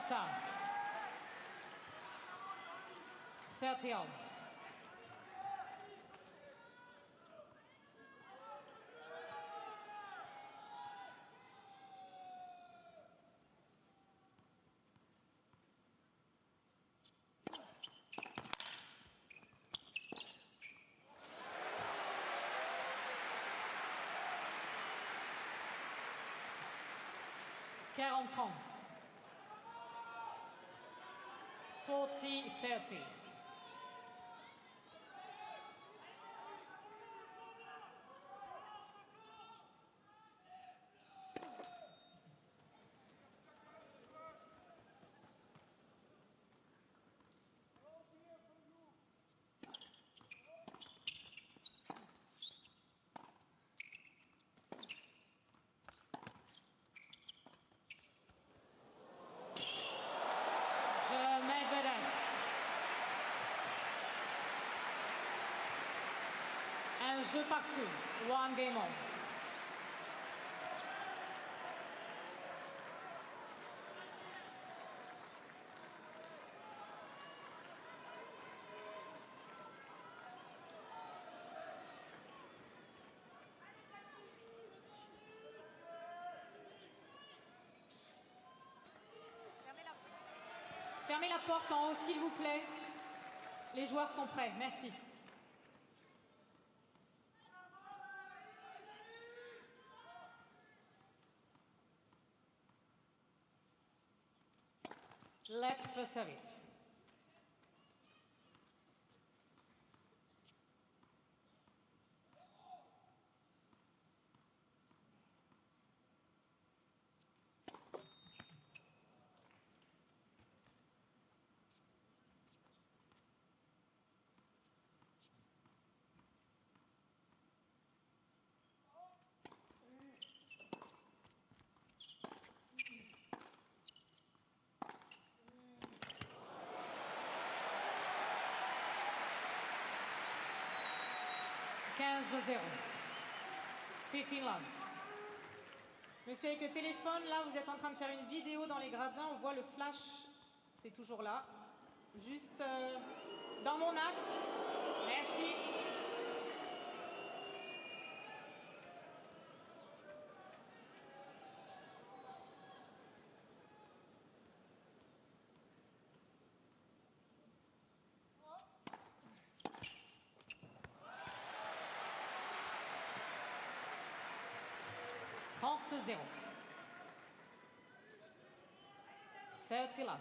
tie. 30 all. Quarante 30. 40-30. Medvedev. Un jeu partout. One game on. Fermez la porte en haut, s'il vous plaît. Les joueurs sont prêts. Merci. Let's for service. « 15-0. 15 love. Monsieur, avec le téléphone, là, vous êtes en train de faire une vidéo dans les gradins. On voit le flash, c'est toujours là. Juste dans mon axe. Merci. « 30-0. 30 love.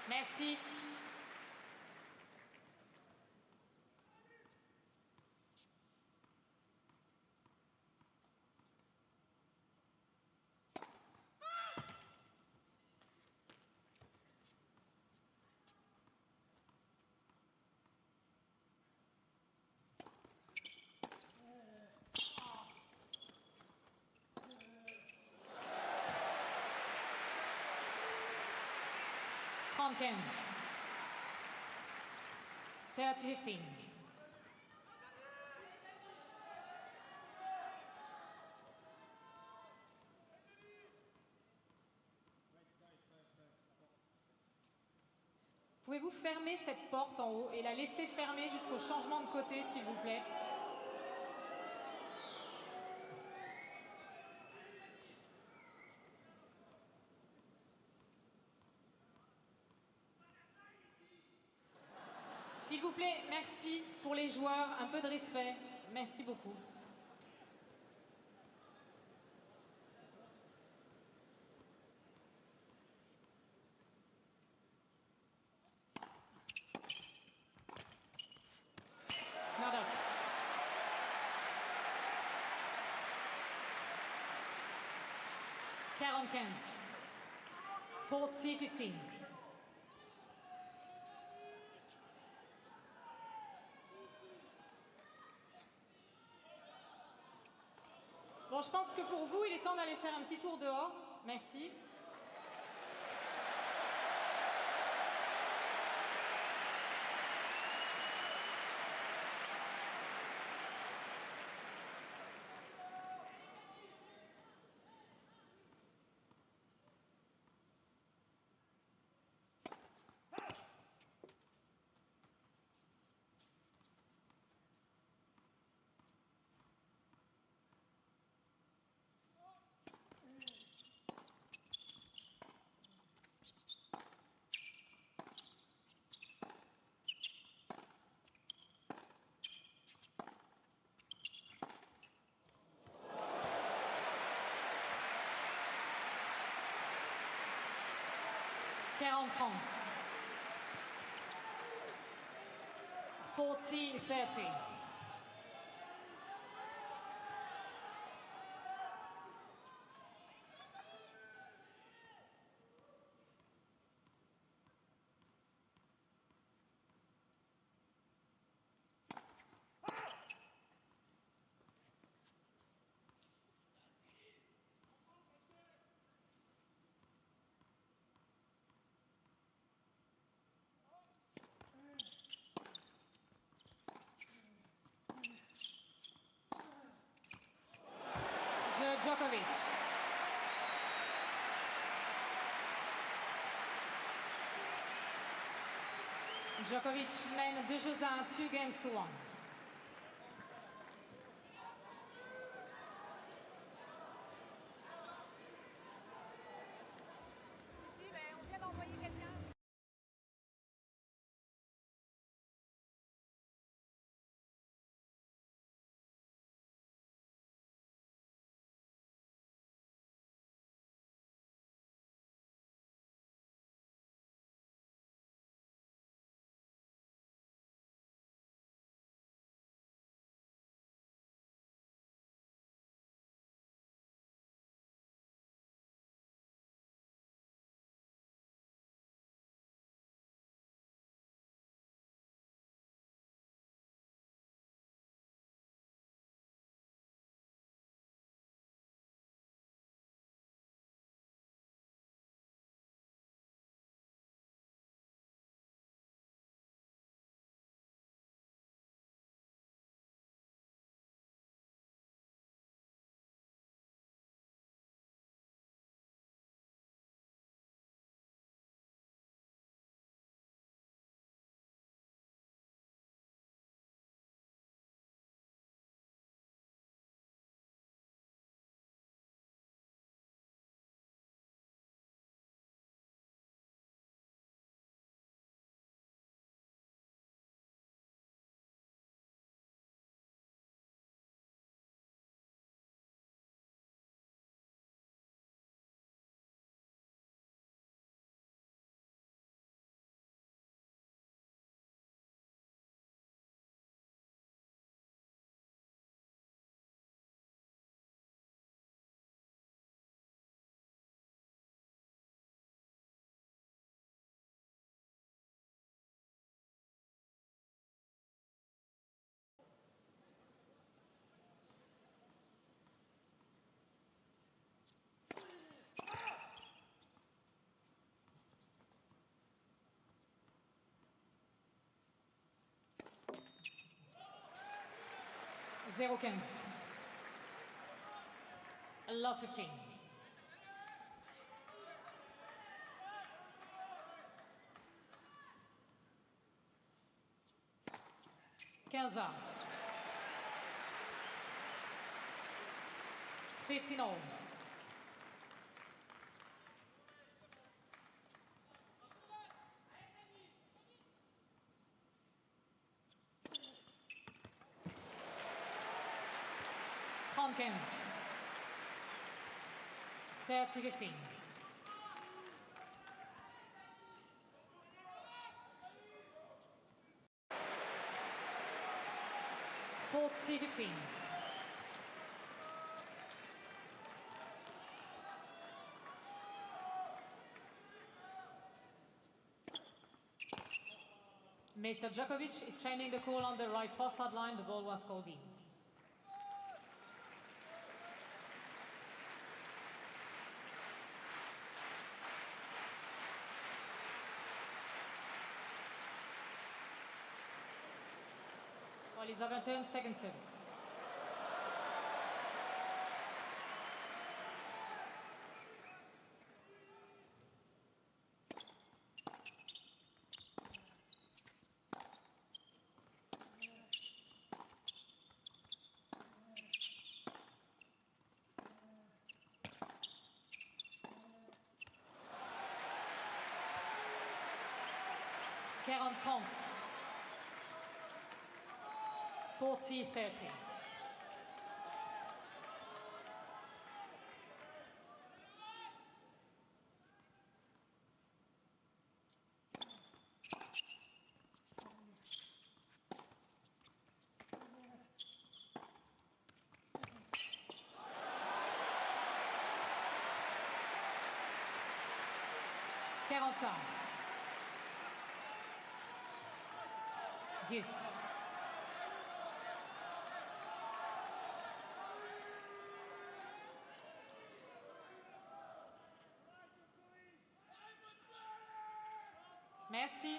Merci. Tompkins. 30-15. Pouvez-vous fermer cette porte en haut et la laisser fermer jusqu'au changement de côté, s'il vous plaît? S'il vous plaît, merci pour les joueurs, un peu de respect. Merci beaucoup. Not up. Quarante 15. 40-15. Bon, je pense que pour vous, il est temps d'aller faire un petit tour dehors. Merci. 40-30. 40-30. Djokovic. Djokovic mène 2 jeux à 1, 2 games to 1. Ici, ben, on vient d'envoyer quelqu'un. Zero 15. Love 15. Quinze. 15 all. Tompkins. 30-15. Forty-15. Mr. Djokovic is training the call on the right far sideline. The ball was called in. Ball is overturned, second service. Quarante 30. 40-30. Valentin. 10. Merci.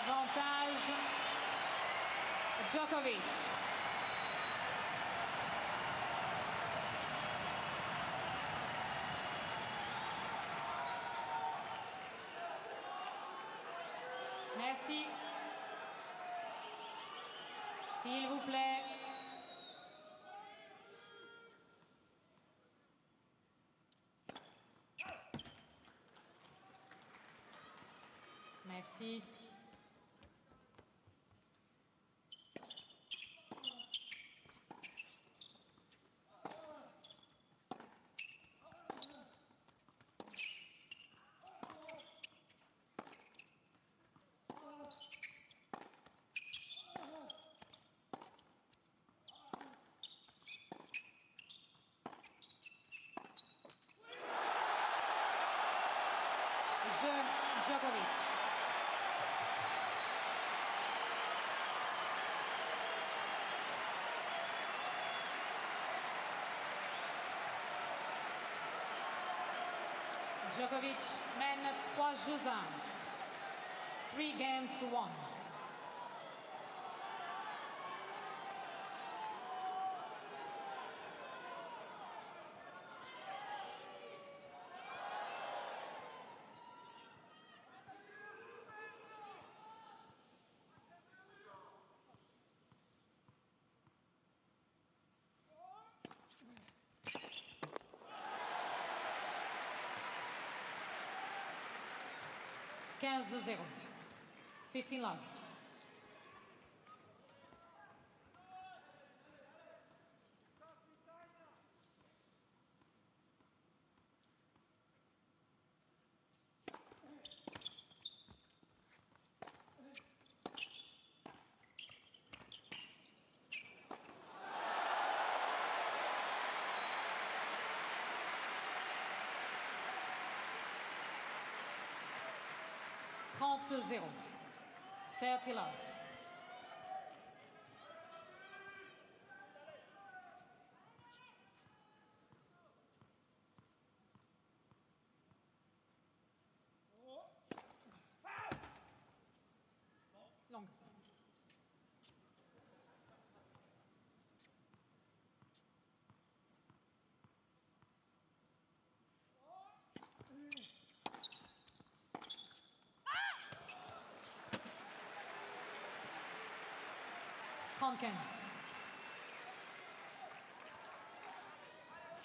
Avantage Djokovic. Merci. S'il vous plaît. Merci. Djokovic. Djokovic mène 3-1. 3-1. Quinze 0. 15 love. Trente 0. 30 love. Long. Trente-quinze.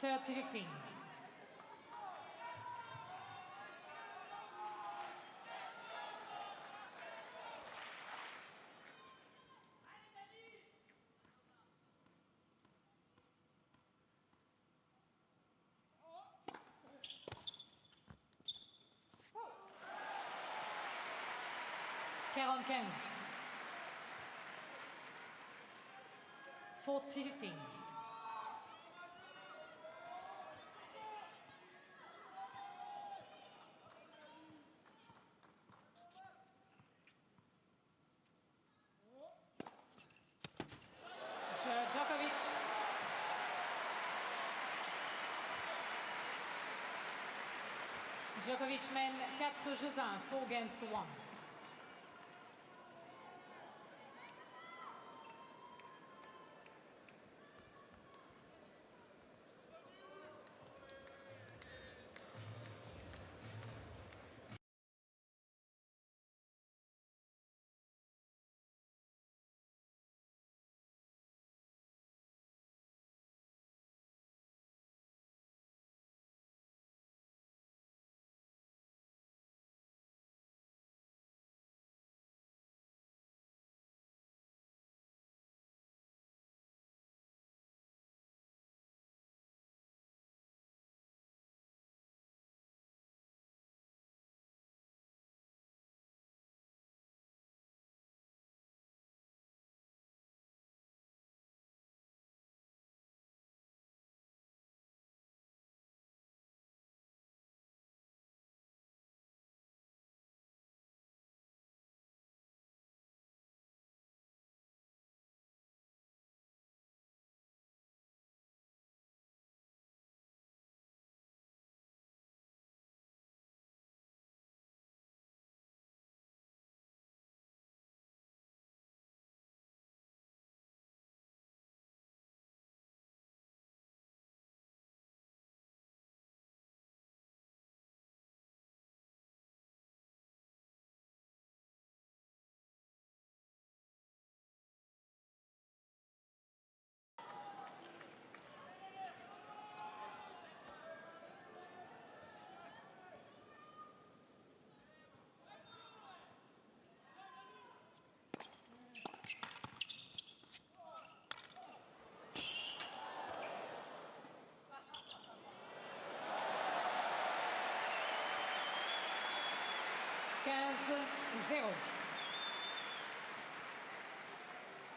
30-15. Quarante-quinze. 40-15. Djokovic. Djokovic mène 4-1, 4-1. 0.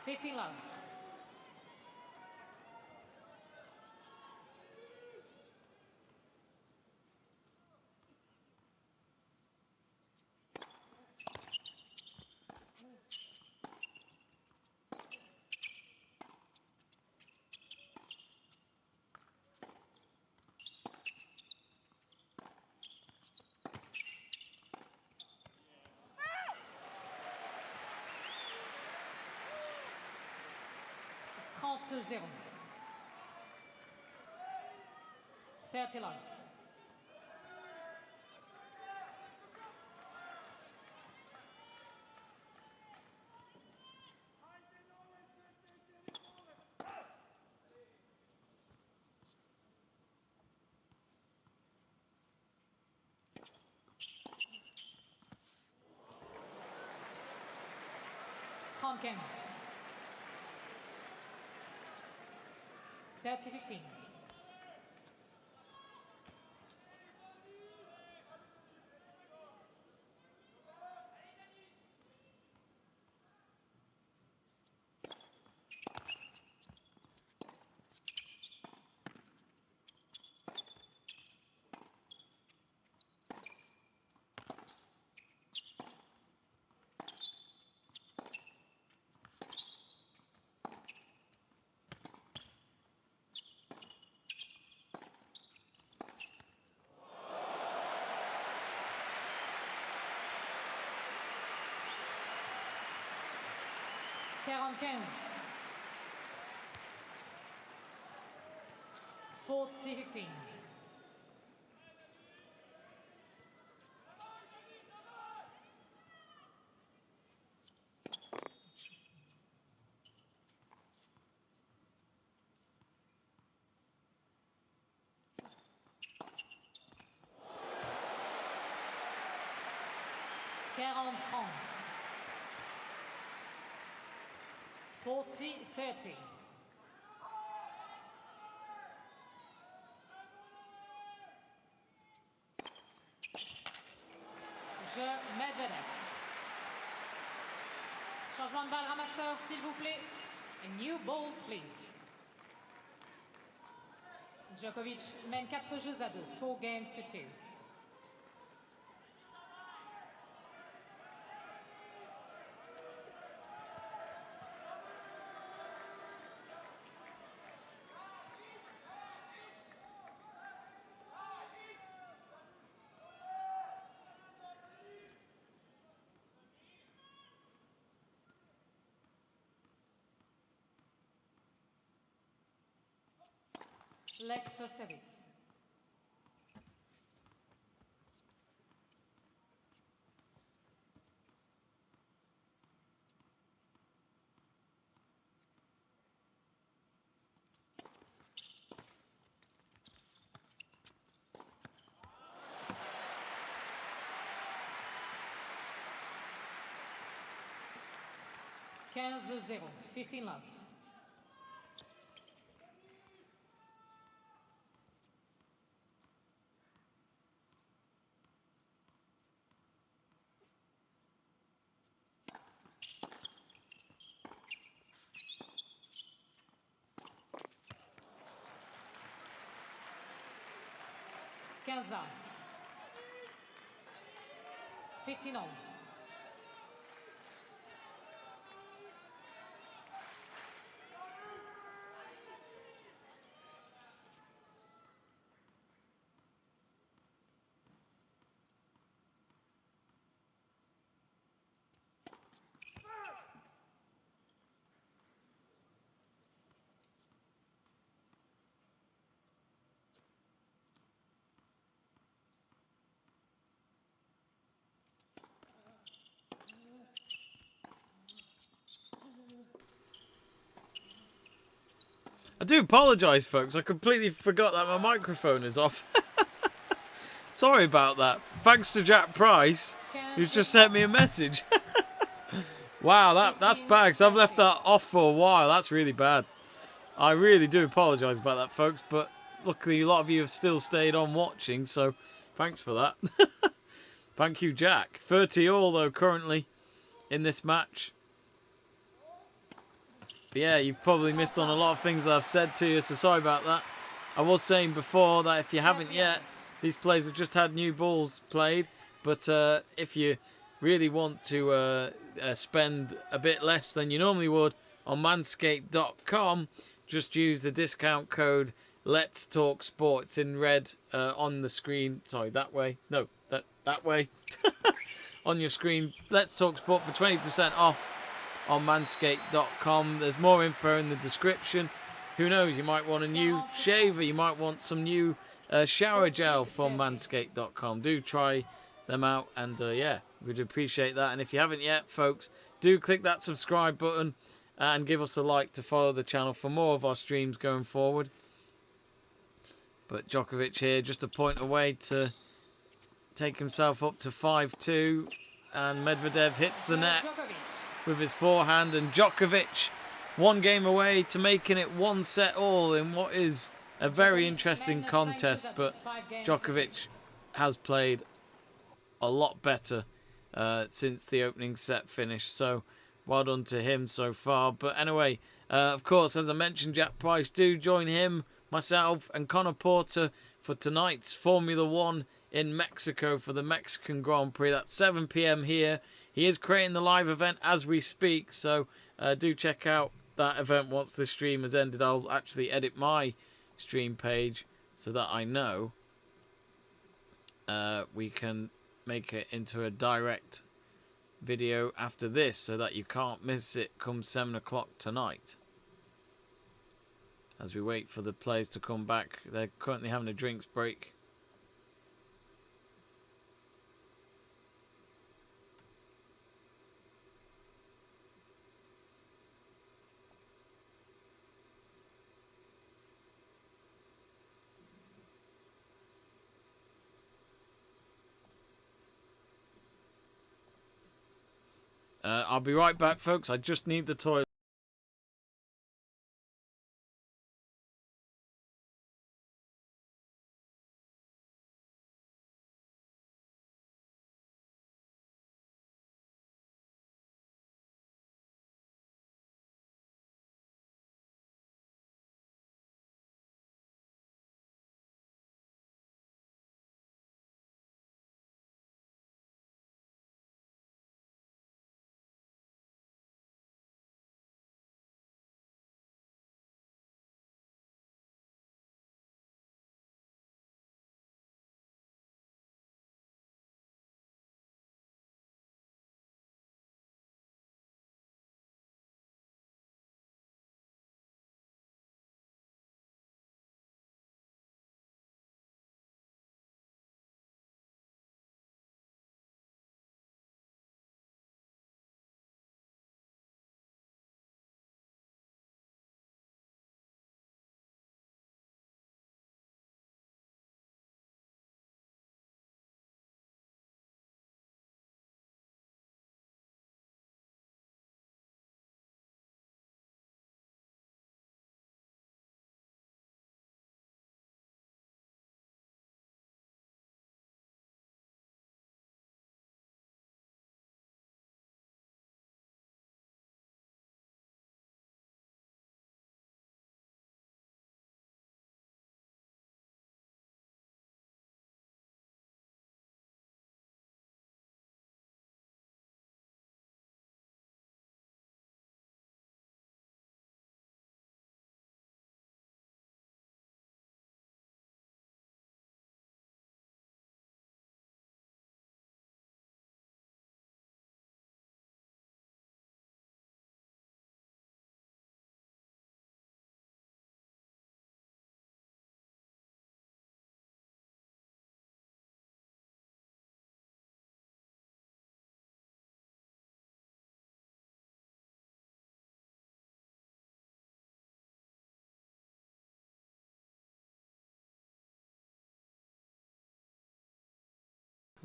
15 love. Trente 0. 30 love. Trente 30-15. Quarante-quinze. 40-15. Quarante-30. 40-30. Medvedev. Changement de balle ramasseur, s'il vous plaît. And new balls, please. Djokovic mène 4 jeux à 2, 4 games to 2. Legs for service. Quinze 0. 15 love. Quinze 15 all. I do apologise, folks. I completely forgot that my microphone is off. Sorry about that. Thanks to Jack Price, who's just sent me a message. Wow, that's bad, because I've left that off for a while. That's really bad. I really do apologise about that, folks, but luckily a lot of you have still stayed on watching, so thanks for that. Thank you, Jack. 30 all, though, currently. in this match. But yeah, you've probably missed on a lot of things that I've said to you, so sorry about that. I was saying before that if you haven't yet, these players have just had new balls played. But if you really want to spend a bit less than you normally would on manscaped.com, just use the discount code Let's Talk Sports in red on the screen. Sorry, that way. No, that way. On your screen. Let's Talk Sport for 20% off on manscaped.com. There's more info in the description. Who knows, you might want a new shaver, you might want some new shower gel from manscaped.com. Do try them out, and yeah, we'd appreciate that. And if you haven't yet, folks, do click that subscribe button and give us a like to follow the channel for more of our streams going forward. But Djokovic here, just a point away to take himself up to 5-2, and Medvedev hits the net with his forehand, and Djokovic one game away to making it 1-set-all in what is a very interesting contest. But Djokovic has played a lot better since the opening set finish, so well done to him so far. But anyway, of course, as I mentioned, Jack Price, do join him, myself and Connor Porter for tonight's Formula 1 in Mexico for the Mexican Grand Prix. That's 7 p.m. here. He is creating the live event as we speak, so do check out that event once this stream has ended. I'll actually edit my stream page so that I know we can make it into a direct video after this so that you can't miss it come 7 o'clock tonight. As we wait for the players to come back, they're currently having a drinks break. I'll be right back, folks. I just need the toilet.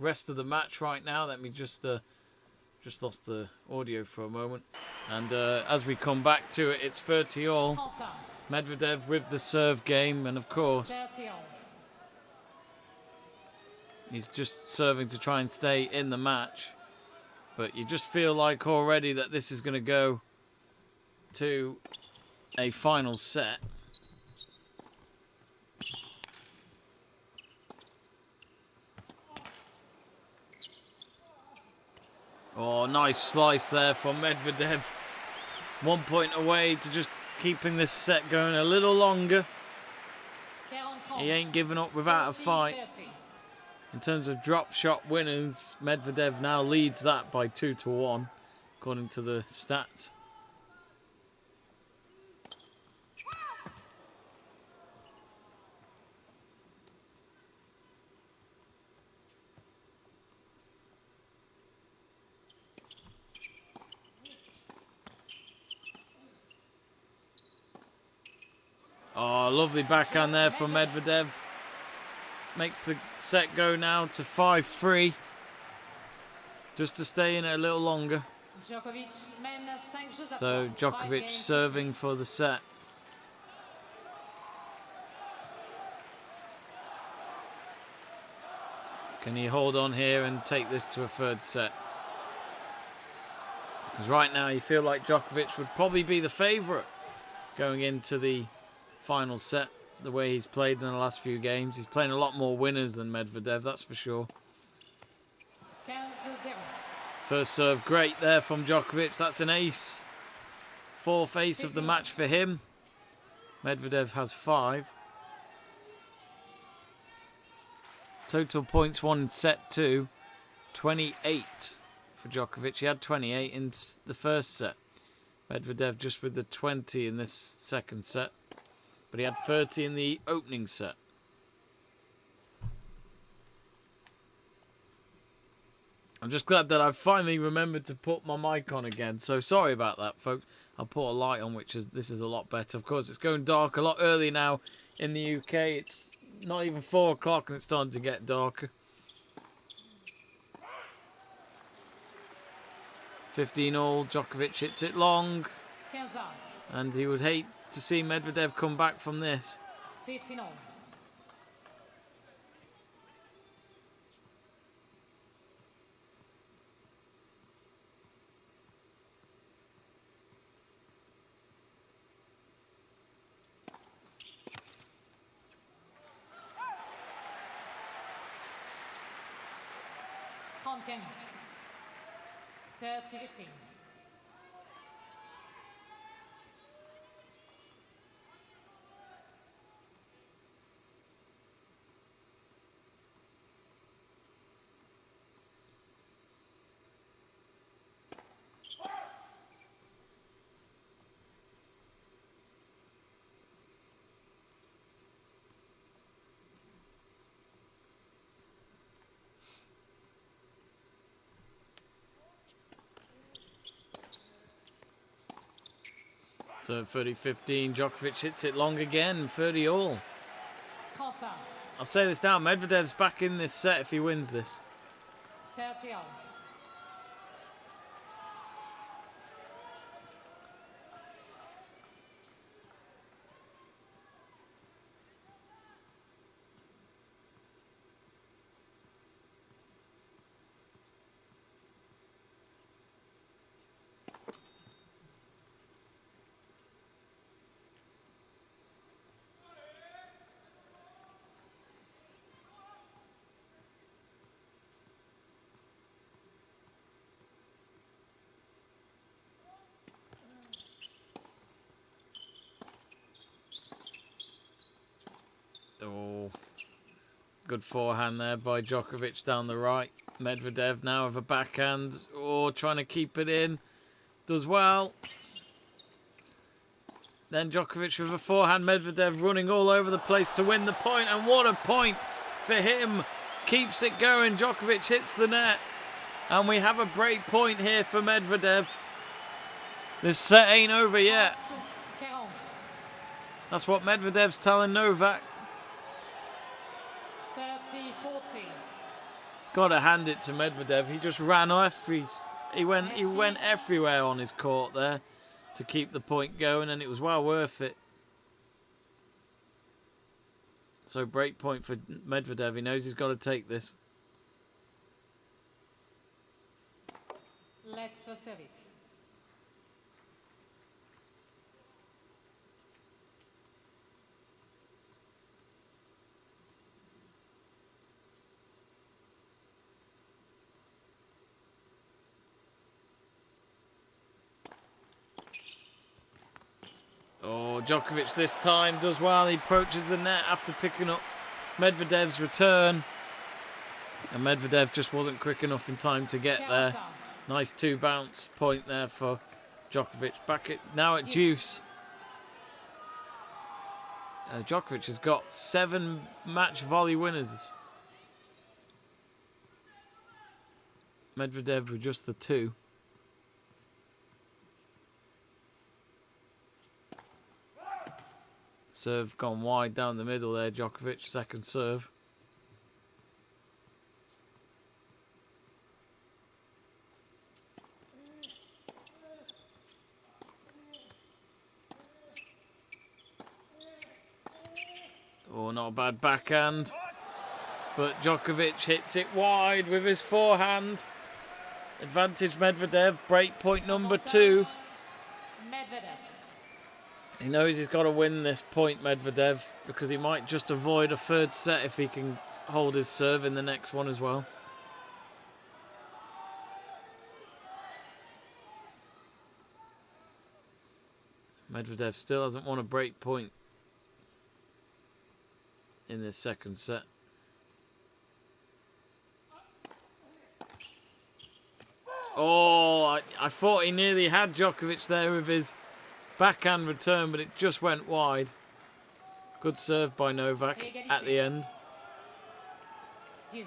Rest of the match right now. Let me just lost the audio for a moment, and as we come back to it, it's 30-all. Medvedev with the serve game, and of course he's just serving to try and stay in the match. But you just feel like already that this is going to go to a final set. Oh, nice slice there from Medvedev. 1 point away to just keeping this set going a little longer. He ain't giving up without a fight. In terms of drop shot winners, Medvedev now leads that by 2-1, according to the stats. Oh, lovely backhand there from Medvedev. Makes the set go now to 5-3. Just to stay in it a little longer. So Djokovic serving for the set. Can he hold on here and take this to a third set? Because right now you feel like Djokovic would probably be the favourite going into the final set. The way he's played in the last few games. He's playing a lot more winners than Medvedev, that's for sure. First serve great there from Djokovic. That's an ace. Fourth ace of the match for him. Medvedev has 5. Total points won in set 2. 28 for Djokovic. He had 28 in the first set. Medvedev just with the 20 in this second set. But he had 30 in the opening set. I'm just glad that I've finally remembered to put my mic on again. So sorry about that, folks. I'll put a light on, this is a lot better. Of course, it's going dark a lot early now in the UK. It's not even 4 o'clock and it's starting to get darker. 15-all. Djokovic hits it long. And he would hate to see Medvedev come back from this. 15-all. Tompkins. 30-15. So 30-15, Djokovic hits it long again, 30-all. I'll say this now, Medvedev's back in this set if he wins this. 30-all. Oh, good forehand there by Djokovic down the right. Medvedev now with a backhand. Oh, trying to keep it in. Does well. Then Djokovic with a forehand. Medvedev running all over the place to win the point. And what a point for him. Keeps it going. Djokovic hits the net. And we have a break point here for Medvedev. This set ain't over yet. That's what Medvedev's telling Novak. 30-40. Gotta hand it to Medvedev. He just ran off. He went everywhere on his court there to keep the point going, and it was well worth it. So break point for Medvedev. He knows he's got to take this. let for service. Oh, Djokovic this time does well. He approaches the net after picking up Medvedev's return. And Medvedev just wasn't quick enough in time to get there. Nice 2-bounce point there for Djokovic. Now at deuce. Djokovic has got 7 match volley winners. Medvedev with just the 2. Serve gone wide down the middle there, Djokovic, second serve. Oh, not a bad backhand. But Djokovic hits it wide with his forehand. Advantage Medvedev, break point number 2. Medvedev. He knows he's got to win this point, Medvedev, because he might just avoid a third set if he can hold his serve in the next one as well. Medvedev still hasn't won a break point in this second set. Oh, I thought he nearly had Djokovic there with his backhand return, but it just went wide. Good serve by Novak at the end. Deuce.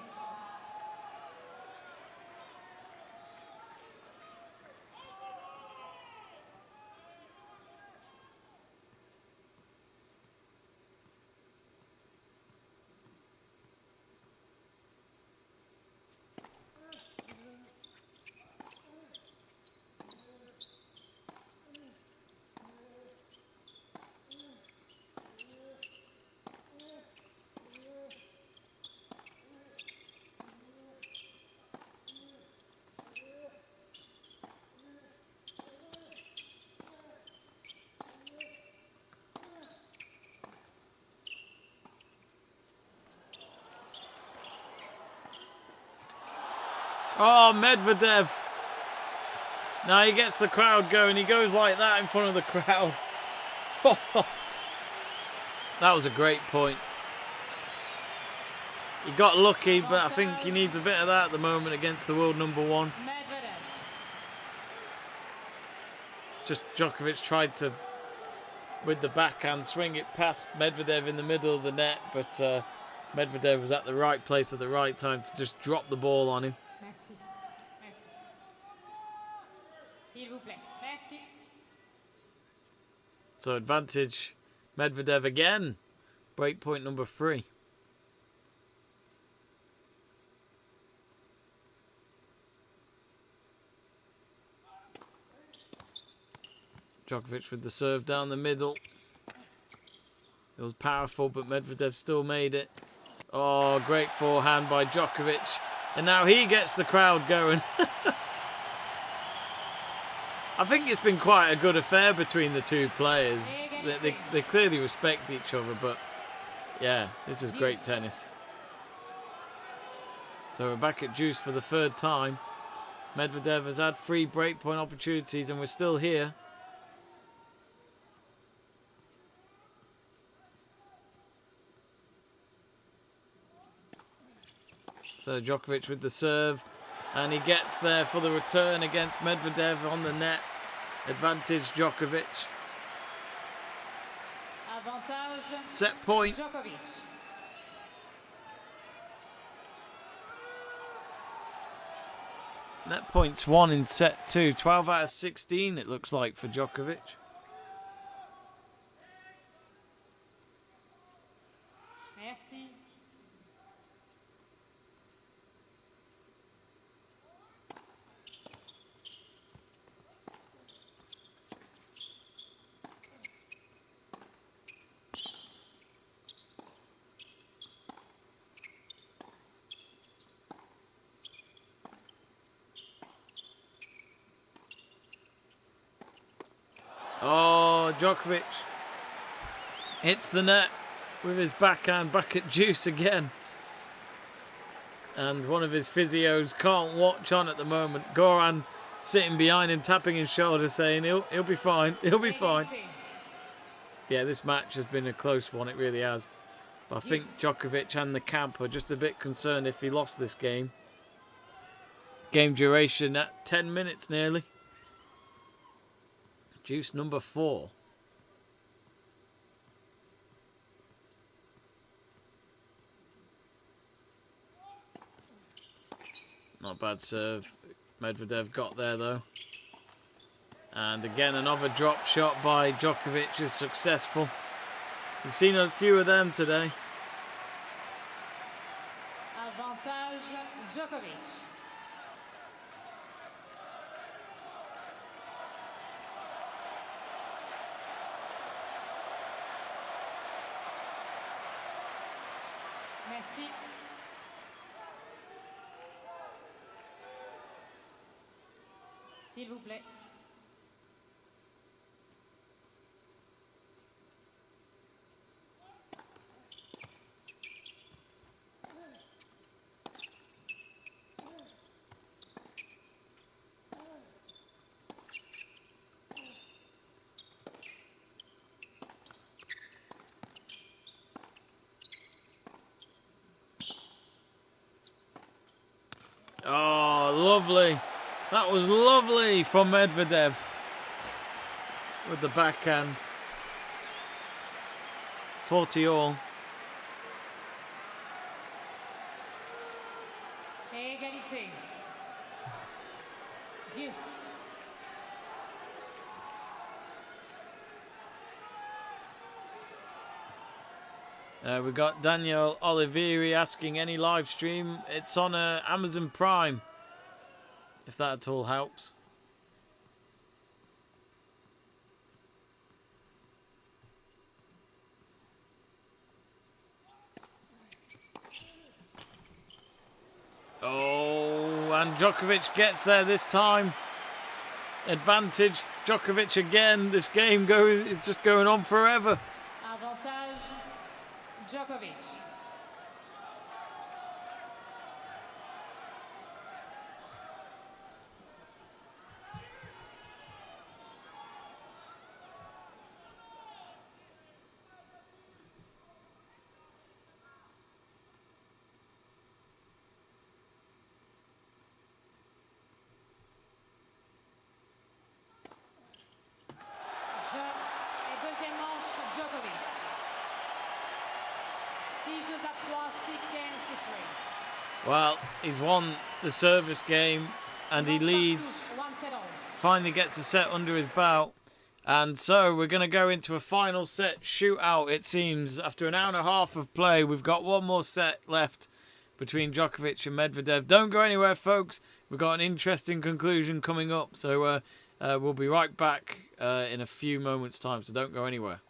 Oh, Medvedev. Now he gets the crowd going. He goes like that in front of the crowd. That was a great point. He got lucky, but I think he needs a bit of that at the moment against the world number 1. Medvedev. Just Djokovic tried to, with the backhand, swing it past Medvedev in the middle of the net, but Medvedev was at the right place at the right time to just drop the ball on him. Merci. Merci. S'il vous plaît. Merci. So advantage Medvedev again. Break point number 3. Djokovic with the serve down the middle. It was powerful, but Medvedev still made it. Oh, great forehand by Djokovic. And now he gets the crowd going. I think it's been quite a good affair between the two players. They clearly respect each other, but yeah, this is great tennis. So we're back at deuce for the 3rd time. Medvedev has had 3 breakpoint opportunities and we're still here. So Djokovic with the serve, and he gets there for the return against Medvedev on the net. Advantage Djokovic. Avantage. Set point. Djokovic. Net points 1 in set 2. 12 out of 16 it looks like for Djokovic. Merci. Djokovic hits the net with his backhand back at deuce again. And one of his physios can't watch on at the moment. Goran sitting behind him, tapping his shoulder, saying he'll be fine, he'll be fine. Yeah, this match has been a close one, it really has. But I think Djokovic and the camp are just a bit concerned if he lost this game. Game duration at 10 minutes nearly. Deuce number 4. Not bad serve. Medvedev got there though. And again another drop shot by Djokovic is successful. We've seen a few of them today. Avantage Djokovic. Merci. S'il vous plaît. Oh, lovely. That was lovely from Medvedev with the backhand. 40 all. Égalité. Deuce. We've got Daniil Oliveri asking any live stream. It's on Amazon Prime, if that at all helps. Oh, and Djokovic gets there this time. Advantage Djokovic again. This game is just going on forever. Avantage Djokovic. Et deuxième manche, Djokovic. 6-3, 6 games to 3. Well, he's won the service game and he leads. One set all. Finally gets a set under his belt. And so we're going to go into a final set shootout, it seems. After an hour and a half of play, we've got one more set left between Djokovic and Medvedev. Don't go anywhere, folks. We've got an interesting conclusion coming up. So we'll be right back in a few moments' time. So don't go anywhere.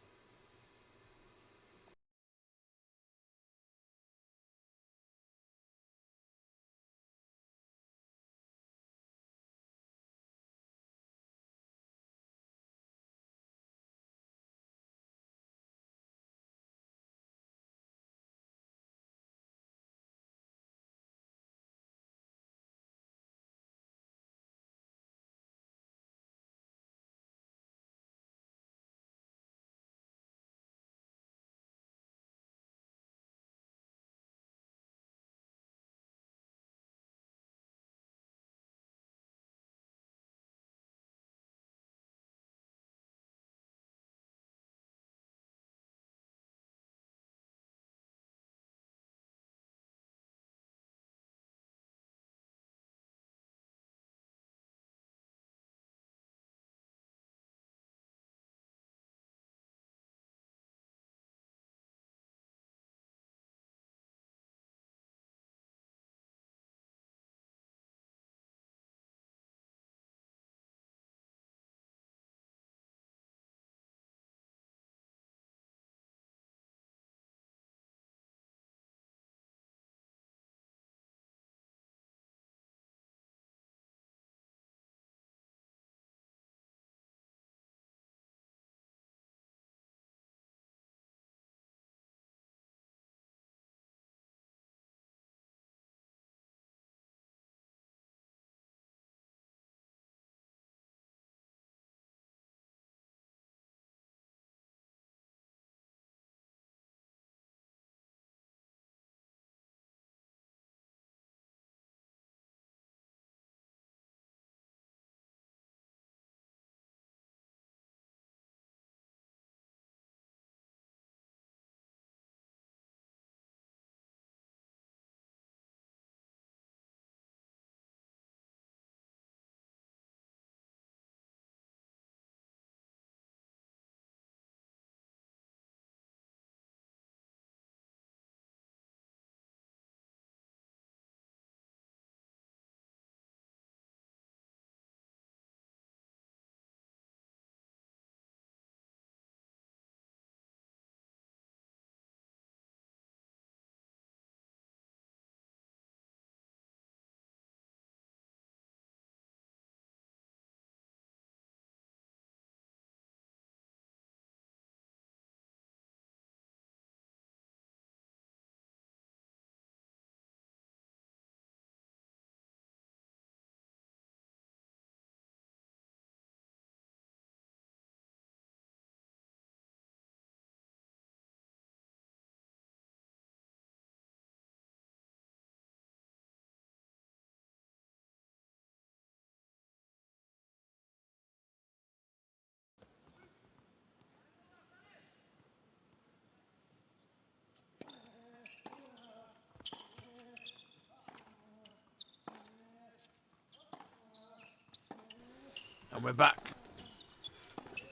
And we're back.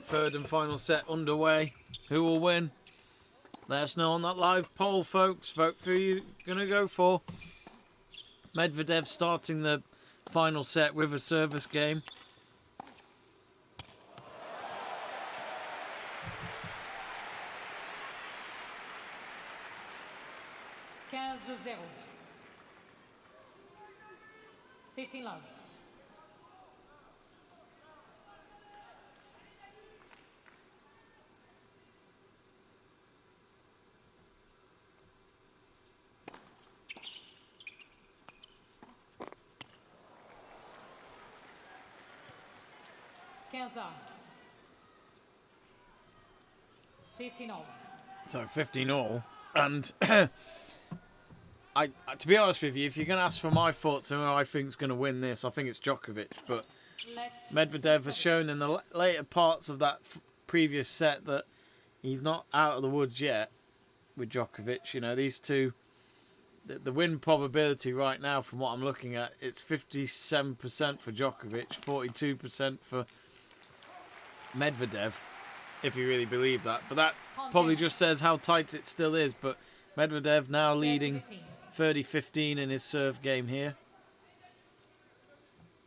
Third and final set underway. Who will win? Let us know on that live poll, folks. Vote for who you're going to go for. Medvedev starting the final set with a service game. $15-0. 15 love. Kansas. 15 all. So 15 all. And I, to be honest with you, if you're going to ask for my thoughts on who I think is going to win this, I think it's Djokovic. But Medvedev has shown in the later parts of that previous set that he's not out of the woods yet with Djokovic. You know, these two, the win probability right now from what I'm looking at, it's 57% for Djokovic, 42% for Medvedev, if you really believe that. But that probably just says how tight it still is. But Medvedev now leading 30-15 in his serve game here.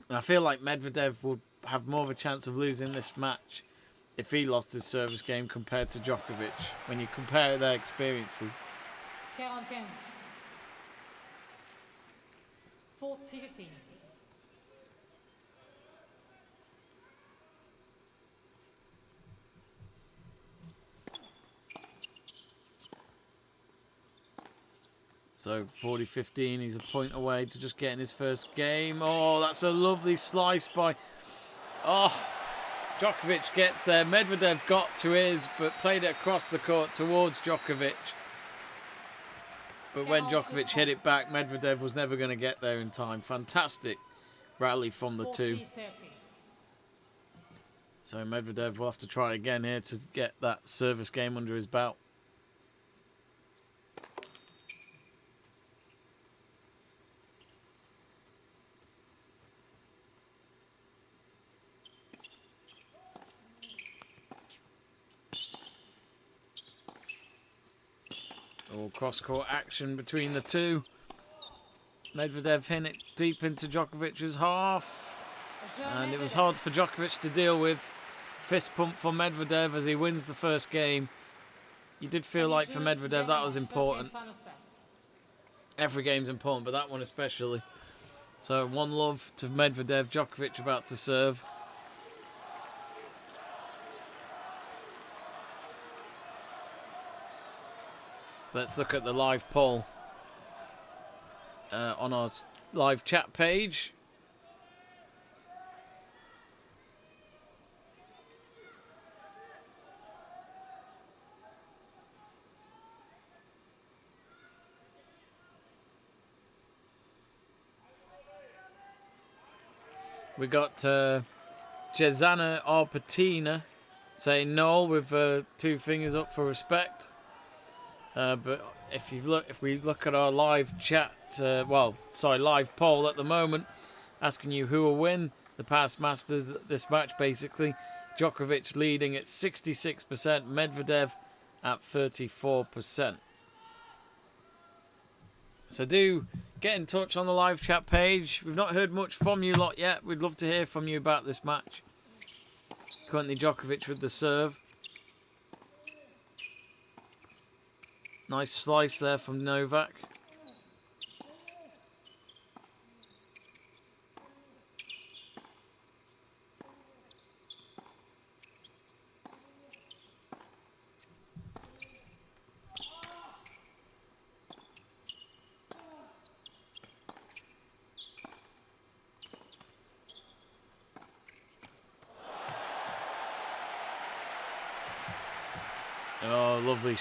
And I feel like Medvedev would have more of a chance of losing this match if he lost his service game compared to Djokovic, when you compare their experiences. 40-15. So 40-15, he's a point away to just getting his first game. Oh, that's a lovely slice by... Oh, Djokovic gets there. Medvedev got to his, but played it across the court towards Djokovic. But when Djokovic hit it back, Medvedev was never going to get there in time. Fantastic rally from the two. So Medvedev will have to try again here to get that service game under his belt. All cross-court action between the two. Medvedev hit it deep into Djokovic's half. And it was hard for Djokovic to deal with. Fist pump for Medvedev as he wins the first game. You did feel like for Medvedev that was important. Every game's important, but that one especially. So 1-love to Medvedev. Djokovic about to serve. Let's look at the live poll on our live chat page. We got Jezana Arpatina saying no with 2 fingers up for respect. But if we look at our live chat, live poll at the moment, asking you who will win the past Masters this match, basically, Djokovic leading at 66%, Medvedev at 34%. So do get in touch on the live chat page. We've not heard much from you lot yet. We'd love to hear from you about this match. Currently Djokovic with the serve. Nice slice there from Novak. Oh, lovely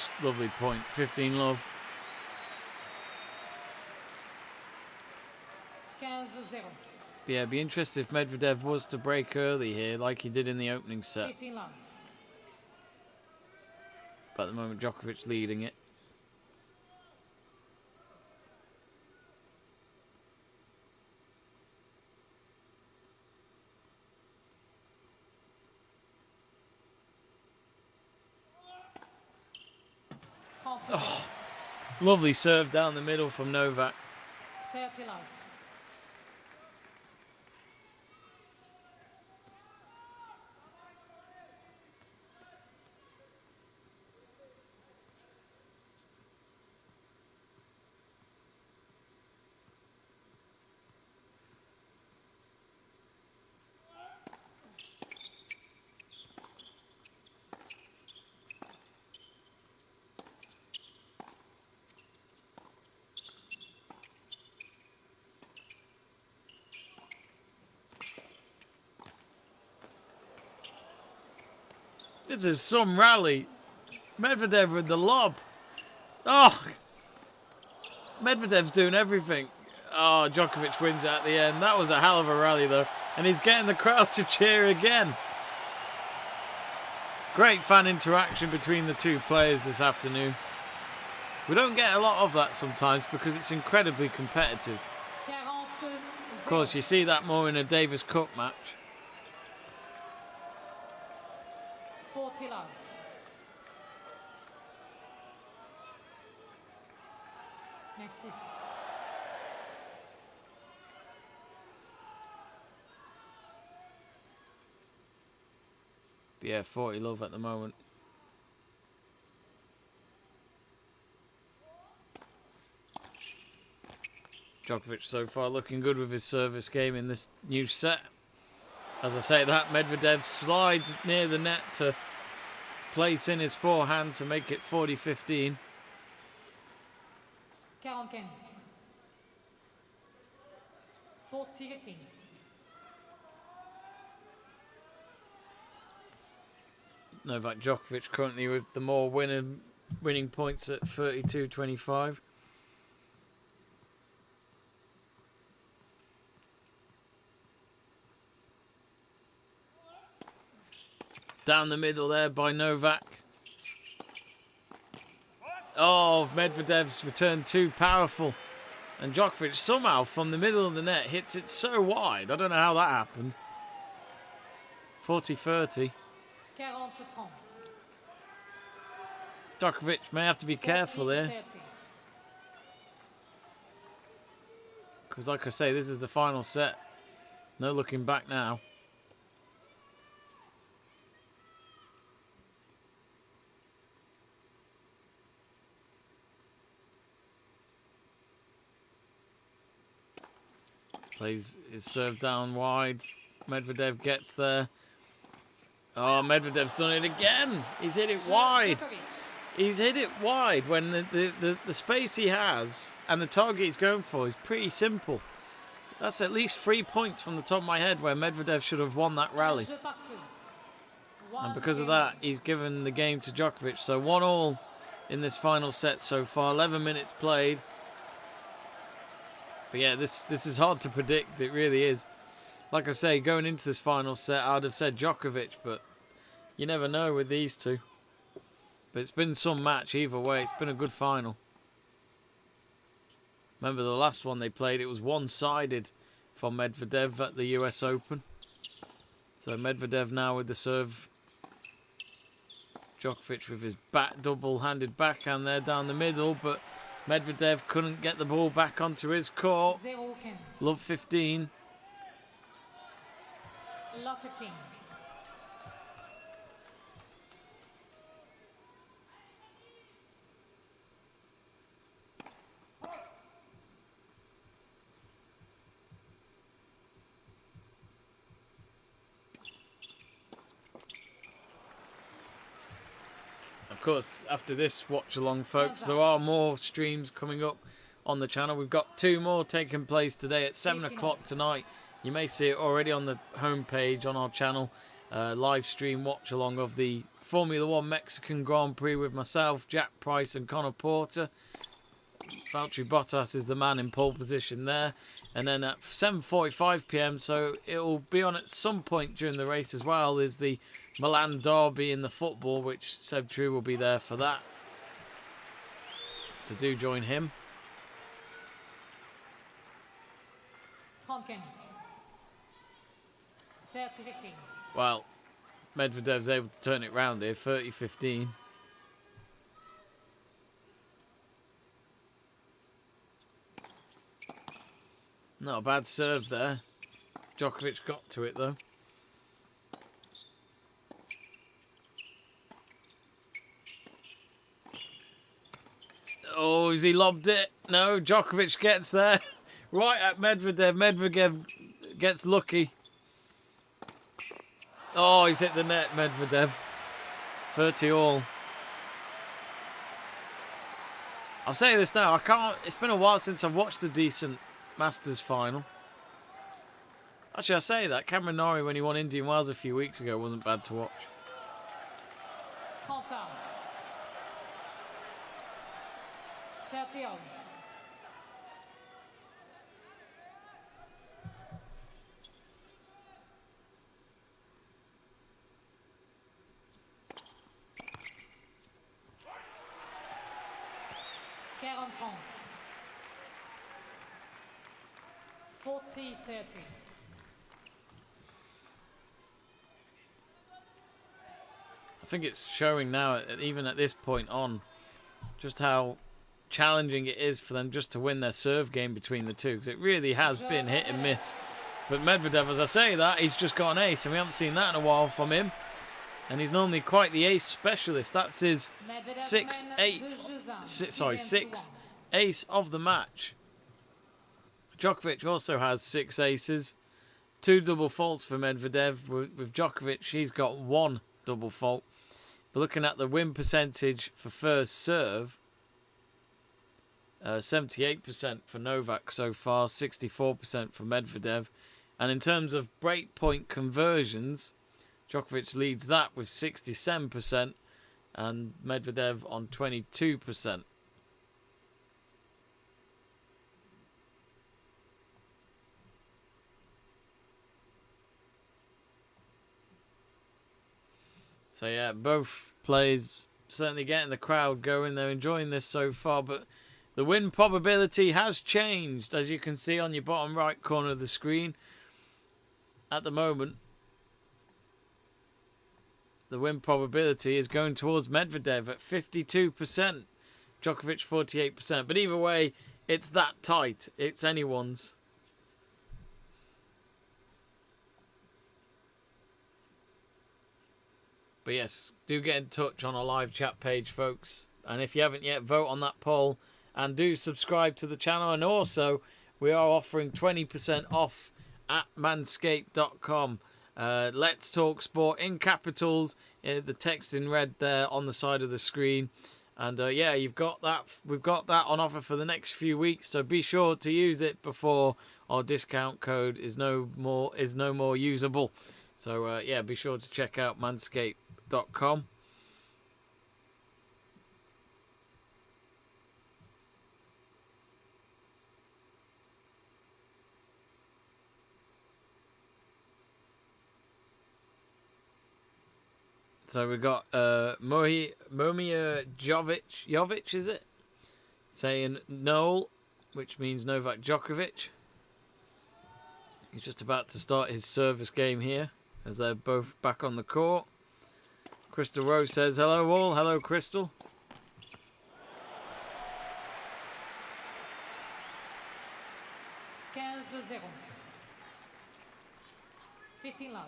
point. 15-love. 15-0. Yeah, it'd be interesting if Medvedev was to break early here, like he did in the opening set. 15 love. But at the moment, Djokovic leading it. Oh, lovely serve down the middle from Novak. 30 love. This is some rally. Medvedev with the lob. Oh, Medvedev's doing everything. Oh, Djokovic wins it at the end. That was a hell of a rally, though. And he's getting the crowd to cheer again. Great fan interaction between the two players this afternoon. We don't get a lot of that sometimes because it's incredibly competitive. Of course, you see that more in a Davis Cup match. 40 love. Merci. But yeah, 40 love at the moment. Djokovic so far looking good with his service game in this new set. As I say that, Medvedev slides near the net to place in his forehand to make it 40-15. 45. 40-15. Novak Djokovic currently with the more winning points at 32-25. Down the middle there by Novak. Oh, Medvedev's return too powerful. And Djokovic somehow from the middle of the net hits it so wide. I don't know how that happened. 40-30. 40-30. Djokovic may have to be careful here. 40-30. Because like I say, this is the final set. No looking back now. Plays his serve down wide. Medvedev gets there. Oh, Medvedev's done it again. He's hit it wide. He's hit it wide when the space he has and the target he's going for is pretty simple. That's at least 3 points from the top of my head where Medvedev should have won that rally. And because of that, he's given the game to Djokovic. So 1-1 in this final set so far. 11 minutes played. But yeah, this is hard to predict. It really is. Like I say, going into this final set, I'd have said Djokovic, but you never know with these two. But it's been some match either way. It's been a good final. Remember the last one they played, it was one-sided for Medvedev at the US Open. So Medvedev now with the serve. Djokovic with his double-handed backhand there down the middle, but Medvedev couldn't get the ball back onto his court. Love 15. Love 15. Of course, after this watch along, folks, there are more streams coming up on the channel. We've got 2 more taking place today at 7 o'clock tonight. You may see it already on the homepage on our channel. Live stream watch along of the Formula 1 Mexican Grand Prix with myself, Jack Price and Connor Porter. Valtteri Bottas is the man in pole position there. And then at 7:45 p.m, so it will be on at some point during the race as well, is the Milan Derby in the football, which Seb True will be there for that. So do join him. 30. 30-15. Well, Medvedev's able to turn it round here, 30-15. Not a bad serve there. Djokovic got to it though. Oh, has he lobbed it? No, Djokovic gets there. Right at Medvedev. Medvedev gets lucky. Oh, he's hit the net, Medvedev. 30 all. I'll say this now. It's been a while since I've watched a decent Masters final. Actually, I say that. Cameron Norrie, when he won Indian Wells a few weeks ago, wasn't bad to watch. 30. 30 all. Quarante 30. 40-30. I think it's showing now, even at this point on, just how challenging it is for them just to win their serve game between the two, because it really has been hit and miss. But Medvedev, as I say that, he's just got an ace, and we haven't seen that in a while from him. And he's normally quite the ace specialist. That's his sixth ace of the match. Djokovic also has 6 aces. 2 double faults for Medvedev. With Djokovic, he's got 1 double fault. But looking at the win percentage for first serve, 78% for Novak so far, 64% for Medvedev. And in terms of breakpoint conversions, Djokovic leads that with 67% and Medvedev on 22%. So yeah, both players certainly getting the crowd going. They're enjoying this so far, but the win probability has changed, as you can see on your bottom right corner of the screen. At the moment, the win probability is going towards Medvedev at 52%. Djokovic 48%. But either way, it's that tight. It's anyone's. But yes, do get in touch on our live chat page, folks. And if you haven't yet, vote on that poll. And do subscribe to the channel. And also, we are offering 20% off at manscaped.com. Let's Talk Sport in capitals. The text in red there on the side of the screen. And yeah, you've got that. We've got that on offer for the next few weeks. So be sure to use it before our discount code is no more usable. So yeah, be sure to check out manscaped.com. So we've got Momir Jovic, is it? Saying Noel, which means Novak Djokovic. He's just about to start his service game here, as they're both back on the court. Crystal Rose says, hello all. Hello, Crystal. $15-0. 15 love.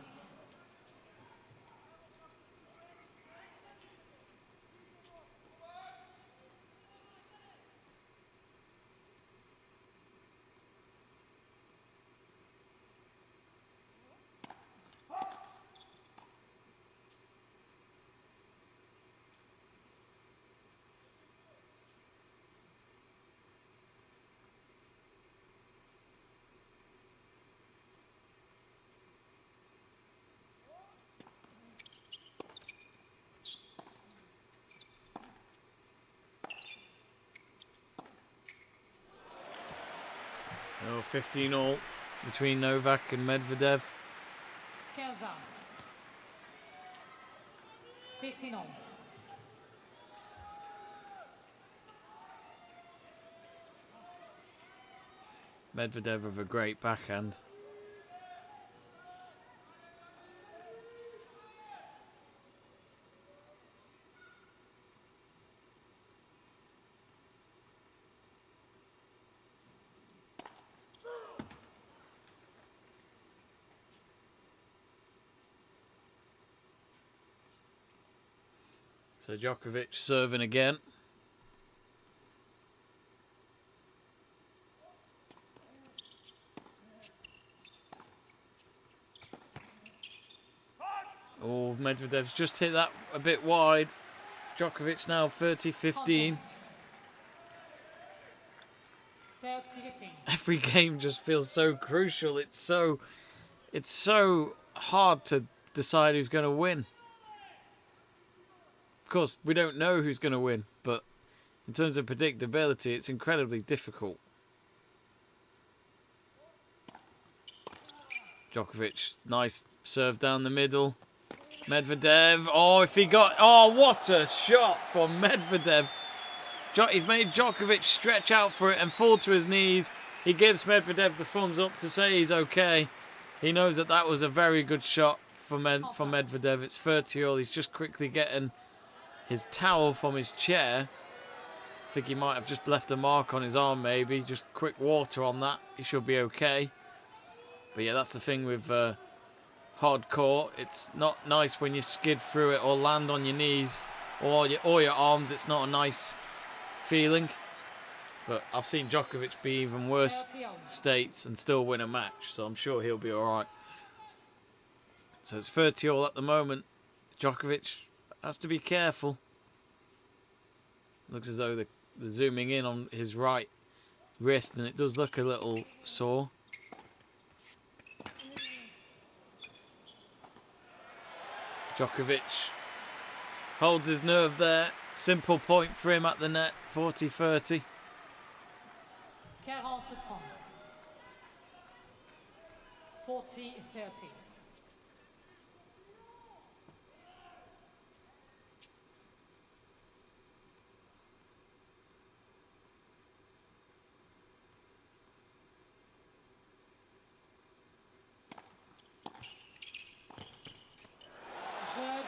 Oh, 15 all between Novak and Medvedev. 15. 15 all. Medvedev with a great backhand. So Djokovic serving again. Oh, Medvedev's just hit that a bit wide. Djokovic now 30-15. 30-15. Every game just feels so crucial. It's so hard to decide who's going to win. Of course, we don't know who's going to win, but in terms of predictability, it's incredibly difficult. Djokovic, nice serve down the middle. Medvedev, oh, if he got... Oh, what a shot from Medvedev. He's made Djokovic stretch out for it and fall to his knees. He gives Medvedev the thumbs up to say he's okay. He knows that that was a very good shot for Medvedev. It's 30-all. He's just quickly getting his towel from his chair. I think he might have just left a mark on his arm, maybe. Just quick water on that. He should be okay. But yeah, that's the thing with hardcore. It's not nice when you skid through it or land on your knees or your arms. It's not a nice feeling. But I've seen Djokovic be even worse states and still win a match, so I'm sure he'll be alright. So it's 30-all at the moment. Djokovic has to be careful. Looks as though they're zooming in on his right wrist, and it does look a little sore. Djokovic holds his nerve there. Simple point for him at the net. 40-30. 40-30. 40-30.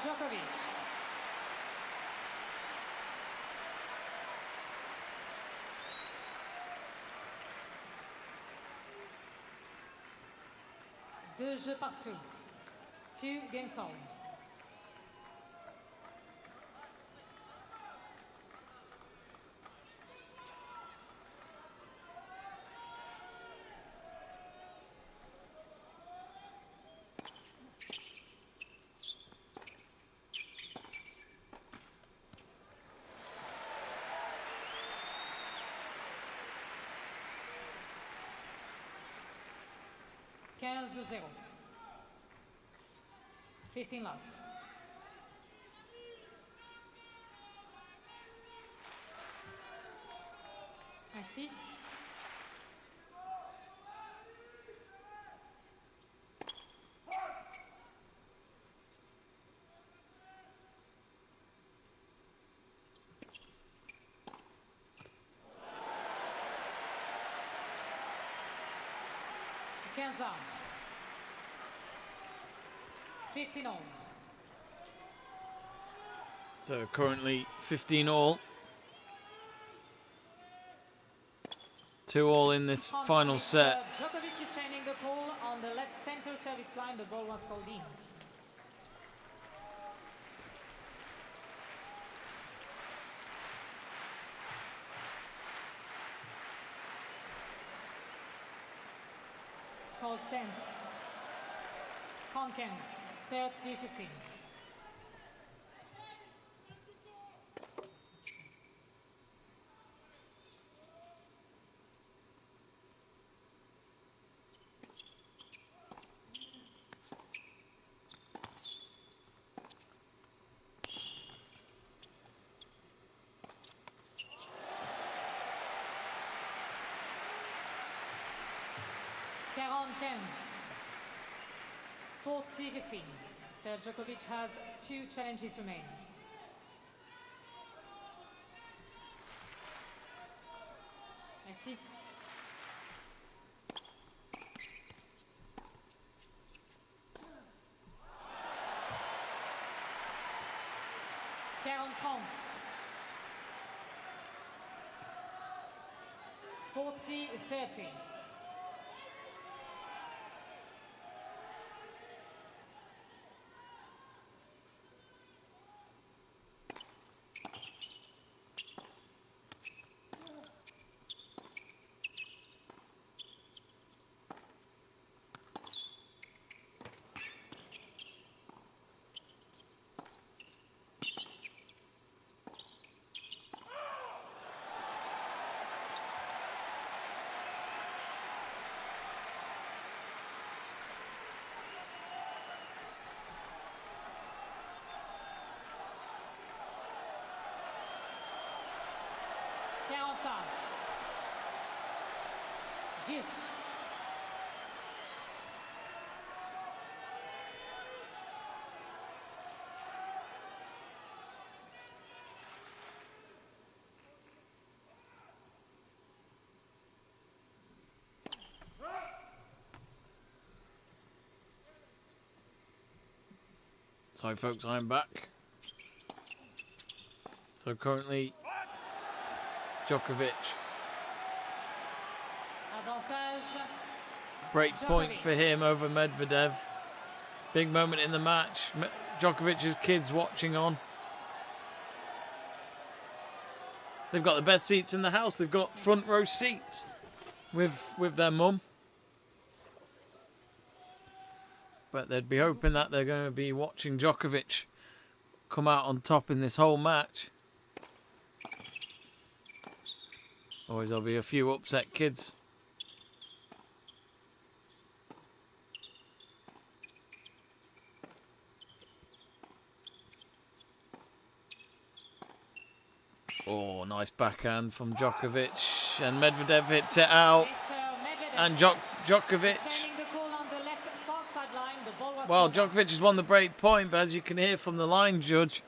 Djokovic. Deux jeux partout. 2 games on. $15-0. 15 love. Merci. Quinze. 15-all. So currently 15-all. 2-all in this final set. Djokovic is training the call on the left center service line. The ball was called in. Call stands. Tonkins, 30-15. Quinze. 40-15. Still, Djokovic has 2 challenges remaining. Merci. Quarante 40-30. 40. 10. Sorry folks, I'm back. So currently Djokovic, Avantage. break point for him over Medvedev. Big moment in the match. Djokovic's kids watching on. They've got the best seats in the house. They've got front row seats with their mum. But they'd be hoping that they're going to be watching Djokovic come out on top in this whole match. Otherwise there'll be a few upset kids. Oh, nice backhand from Djokovic. And Medvedev hits it out. And Djokovic... Well, Djokovic has won the break point, but as you can hear from the line judge...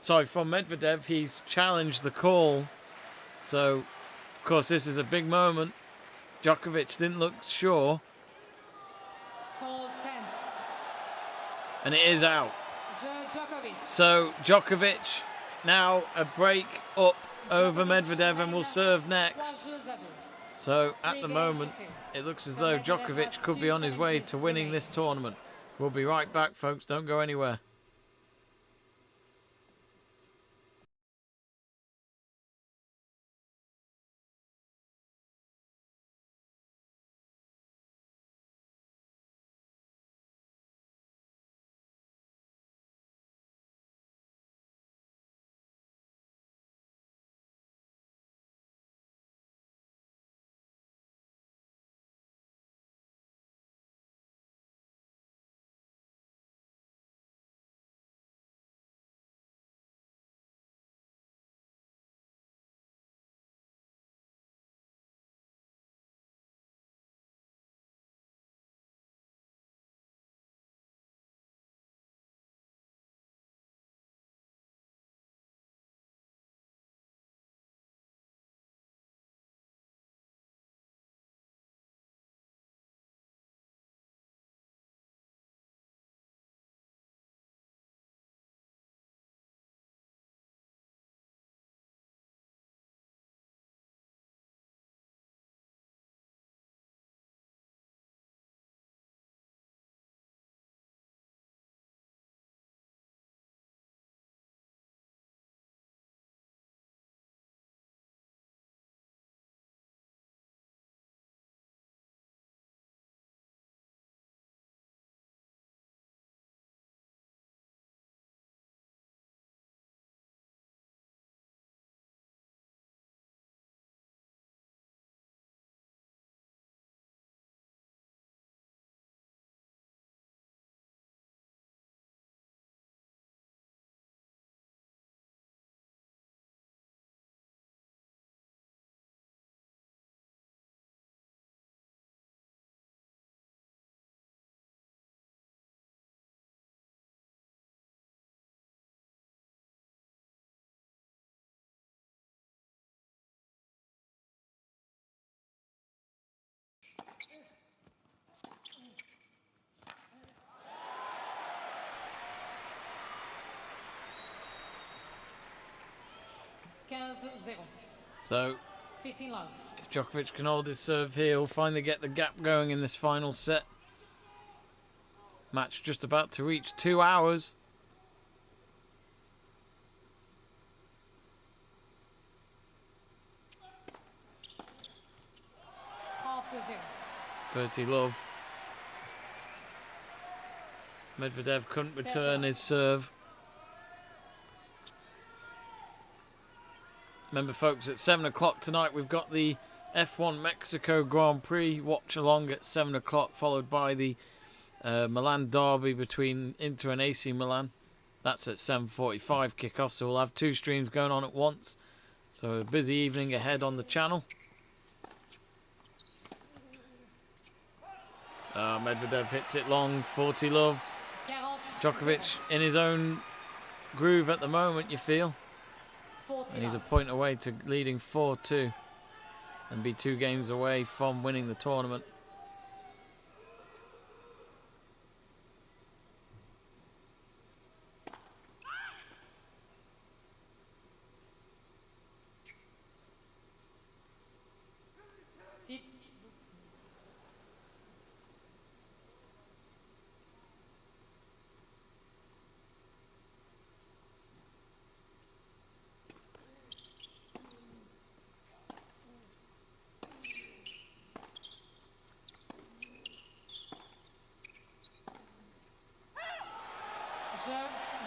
Sorry, from Medvedev, he's challenged the call. So, of course, this is a big moment. Djokovic didn't look sure. And it is out. So, Djokovic... Now a break up over Medvedev and will serve next. So at the moment it looks as though Djokovic could be on his way to winning this tournament. We'll be right back folks, don't go anywhere. So, 15 love. if Djokovic can hold his serve here, he'll finally get the gap going in this final set. Match just about to reach 2 hours. Half to 0. 30 love. Medvedev couldn't return his serve. Remember folks, at 7 o'clock tonight we've got the F1 Mexico Grand Prix watch along at 7 o'clock, followed by the Milan derby between Inter and AC Milan. That's at 7:45 kickoff, so we'll have two streams going on at once. So a busy evening ahead on the channel. Medvedev hits it long, 40 love. 40. Djokovic in his own groove at the moment, you feel. 40 And he's a love. point away to leading 4-2 and be 2 games away from winning the tournament. Si-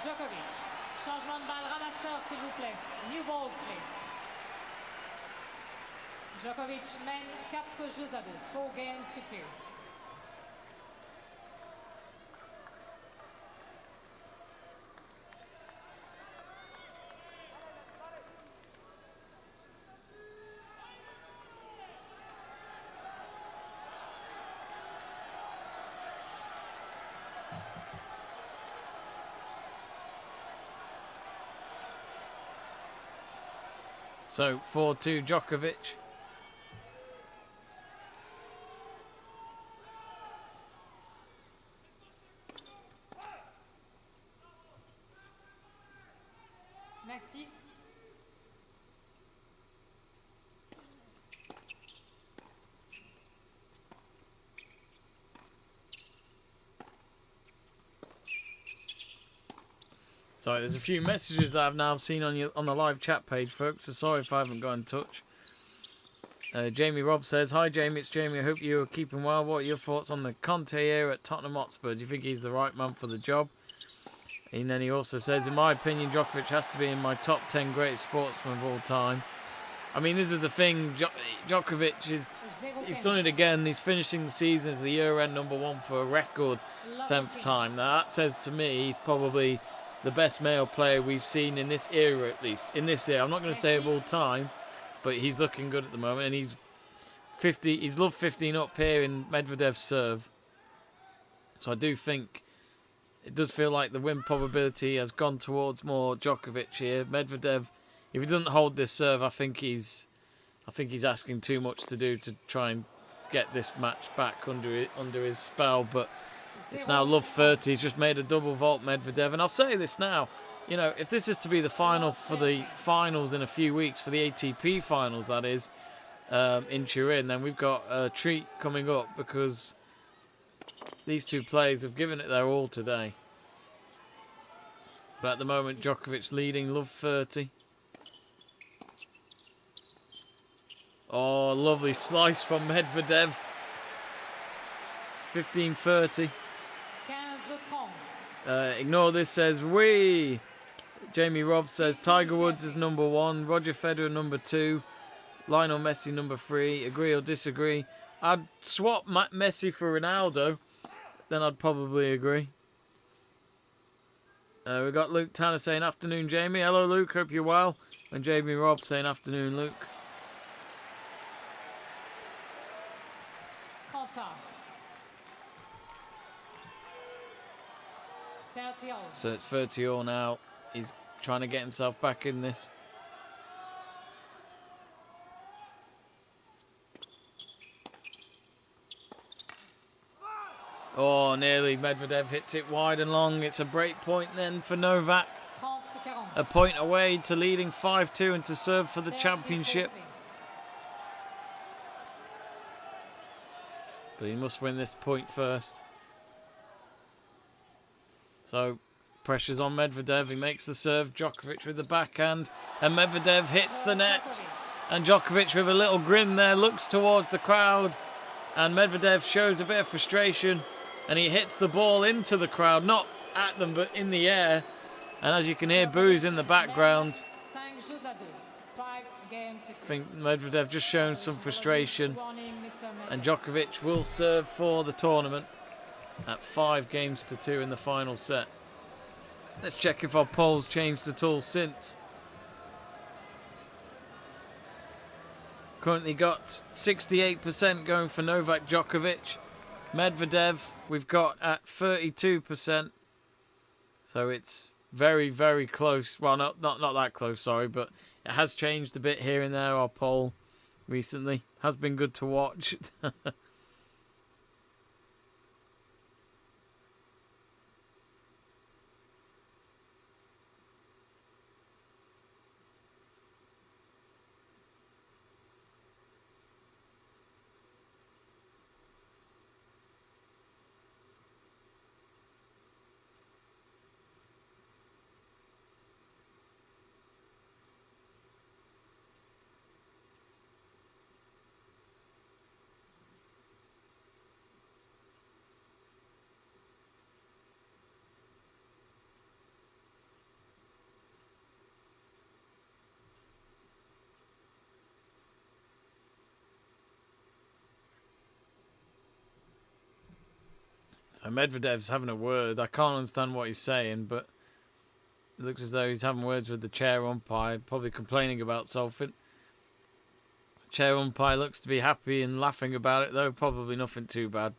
Djokovic. Changement de balle, ramasseur s'il vous plaît. New balls please. Djokovic mène 4 jeux à 2. 4 games to 2. So 4-2 Djokovic. Merci. Sorry, there's a few messages that I've now seen on the live chat page, folks. So sorry if I haven't got in touch. Jamie Robb says, "Hi Jamie, it's Jamie. I hope you're keeping well. What are your thoughts on the Conte era at Tottenham Hotspur? Do you think he's the right man for the job?" And then he also says, "In my opinion, Djokovic has to be in my top 10 greatest sportsmen of all time." I mean, this is the thing. Djokovic he's done it again. He's finishing the season as the year-end #1 for a record 7th time. Now that says to me he's probably the best male player we've seen in this era, at least in this era. I'm not going to say of all time, but he's looking good at the moment, and he's 50. He's loved 15 up here in Medvedev's serve. So I do think it does feel like the win probability has gone towards more Djokovic here. Medvedev, if he doesn't hold this serve, I think he's asking too much to do to try and get this match back under his spell. But it's now love 30. He's just made a double vault, Medvedev. And I'll say this now, you know, if this is to be the final for the finals in a few weeks, for the ATP finals, that is, in Turin, then we've got a treat coming up, because these two players have given it their all today. But at the moment, Djokovic leading, love 30. Oh, lovely slice from Medvedev. 15-30. 15-30. Ignore this, says we. Jamie Robb says Tiger Woods is #1, Roger Federer #2, Lionel Messi #3. Agree or disagree? I'd swap Messi for Ronaldo, then I'd probably agree. We got Luke Tanner saying afternoon, Jamie. Hello, Luke. Hope you're well. And Jamie Robb saying afternoon, Luke. 30 all. So it's 30 all now. He's trying to get himself back in this. Oh, nearly. Medvedev hits it wide and long. It's a break point then for Novak. 30-40. A point away to leading 5-2 and to serve for the championship. 30-40. But he must win this point first. So, pressure's on Medvedev. He makes the serve. Djokovic with the backhand. And Medvedev hits the net. And Djokovic with a little grin there looks towards the crowd. And Medvedev shows a bit of frustration. And he hits the ball into the crowd. Not at them, but in the air. And as you can hear, boos in the background. I think Medvedev just shown some frustration. And Djokovic will serve for the tournament at 5-2 in the final set. Let's check if our polls changed at all since. Currently got 68% going for Novak Djokovic. Medvedev we've got at 32%. So it's very, very close. Well, not that close, sorry, but it has changed a bit here and there, our poll recently. Has been good to watch. So Medvedev's having a word. I can't understand what he's saying, but it looks as though he's having words with the chair umpire, probably complaining about something. Chair umpire looks to be happy and laughing about it, though probably nothing too bad.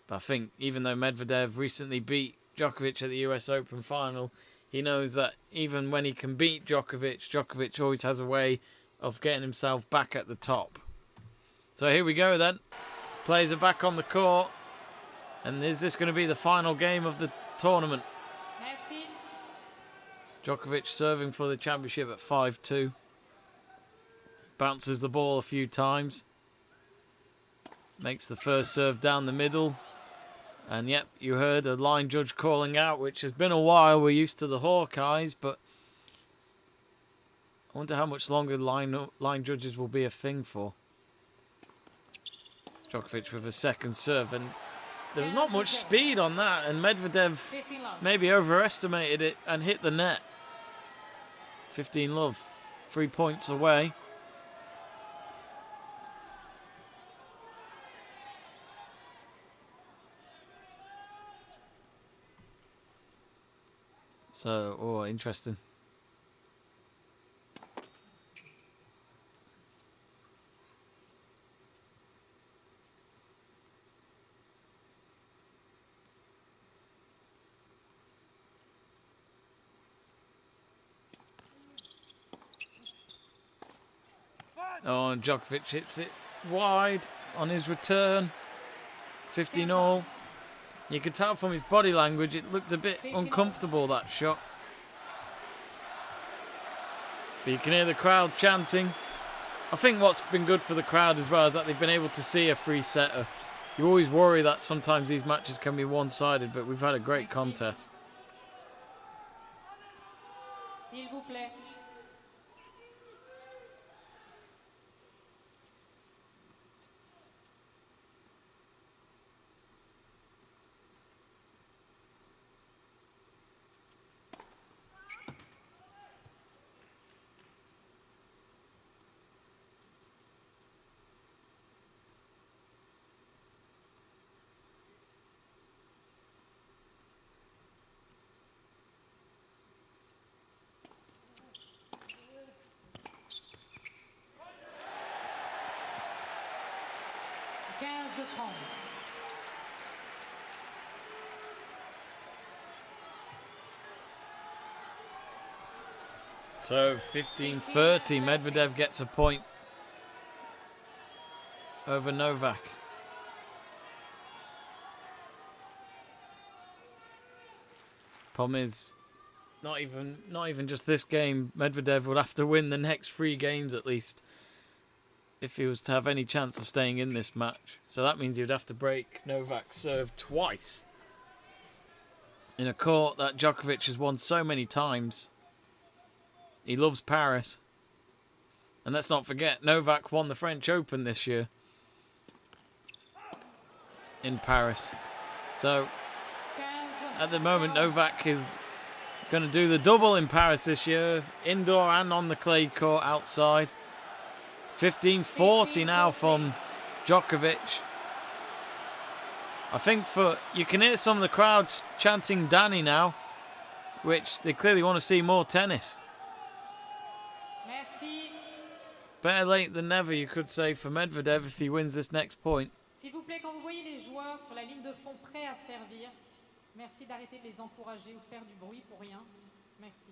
But I think even though Medvedev recently beat Djokovic at the US Open final, he knows that even when he can beat Djokovic, Djokovic always has a way of getting himself back at the top. So here we go then. Players are back on the court. And is this going to be the final game of the tournament? Merci. Djokovic serving for the championship at 5-2. Bounces the ball a few times. Makes the first serve down the middle. And yep, you heard a line judge calling out, which has been a while. We're used to the Hawkeyes, but I wonder how much longer line judges will be a thing for. Djokovic with a second serve, and there was not much speed on that, and Medvedev maybe overestimated it and hit the net. 15 love, 3 points away. So, oh, interesting. Oh, and Djokovic hits it wide on his return. 15 all. You could tell from his body language it looked a bit uncomfortable, that shot. But you can hear the crowd chanting. I think what's been good for the crowd as well is that they've been able to see a free setter. You always worry that sometimes these matches can be one-sided, but we've had a great contest. S'il vous plaît. So 15-30, Medvedev gets a point over Novak. Problem is, not even just this game. Medvedev would have to win the next 3 games at least if he was to have any chance of staying in this match. So that means he would have to break Novak's serve twice in a court that Djokovic has won so many times. He loves Paris. And let's not forget, Novak won the French Open this year in Paris. So at the moment, Novak is going to do the double in Paris this year, indoor and on the clay court outside. 15-40 now from Djokovic. I think you can hear some of the crowd chanting Danny now, which they clearly want to see more tennis. Merci. Better late than never, you could say, for Medvedev if he wins this next point. S'il vous plaît, quand vous voyez les joueurs sur la ligne de fond prêts à servir, merci d'arrêter de les encourager ou de faire du bruit pour rien. Merci.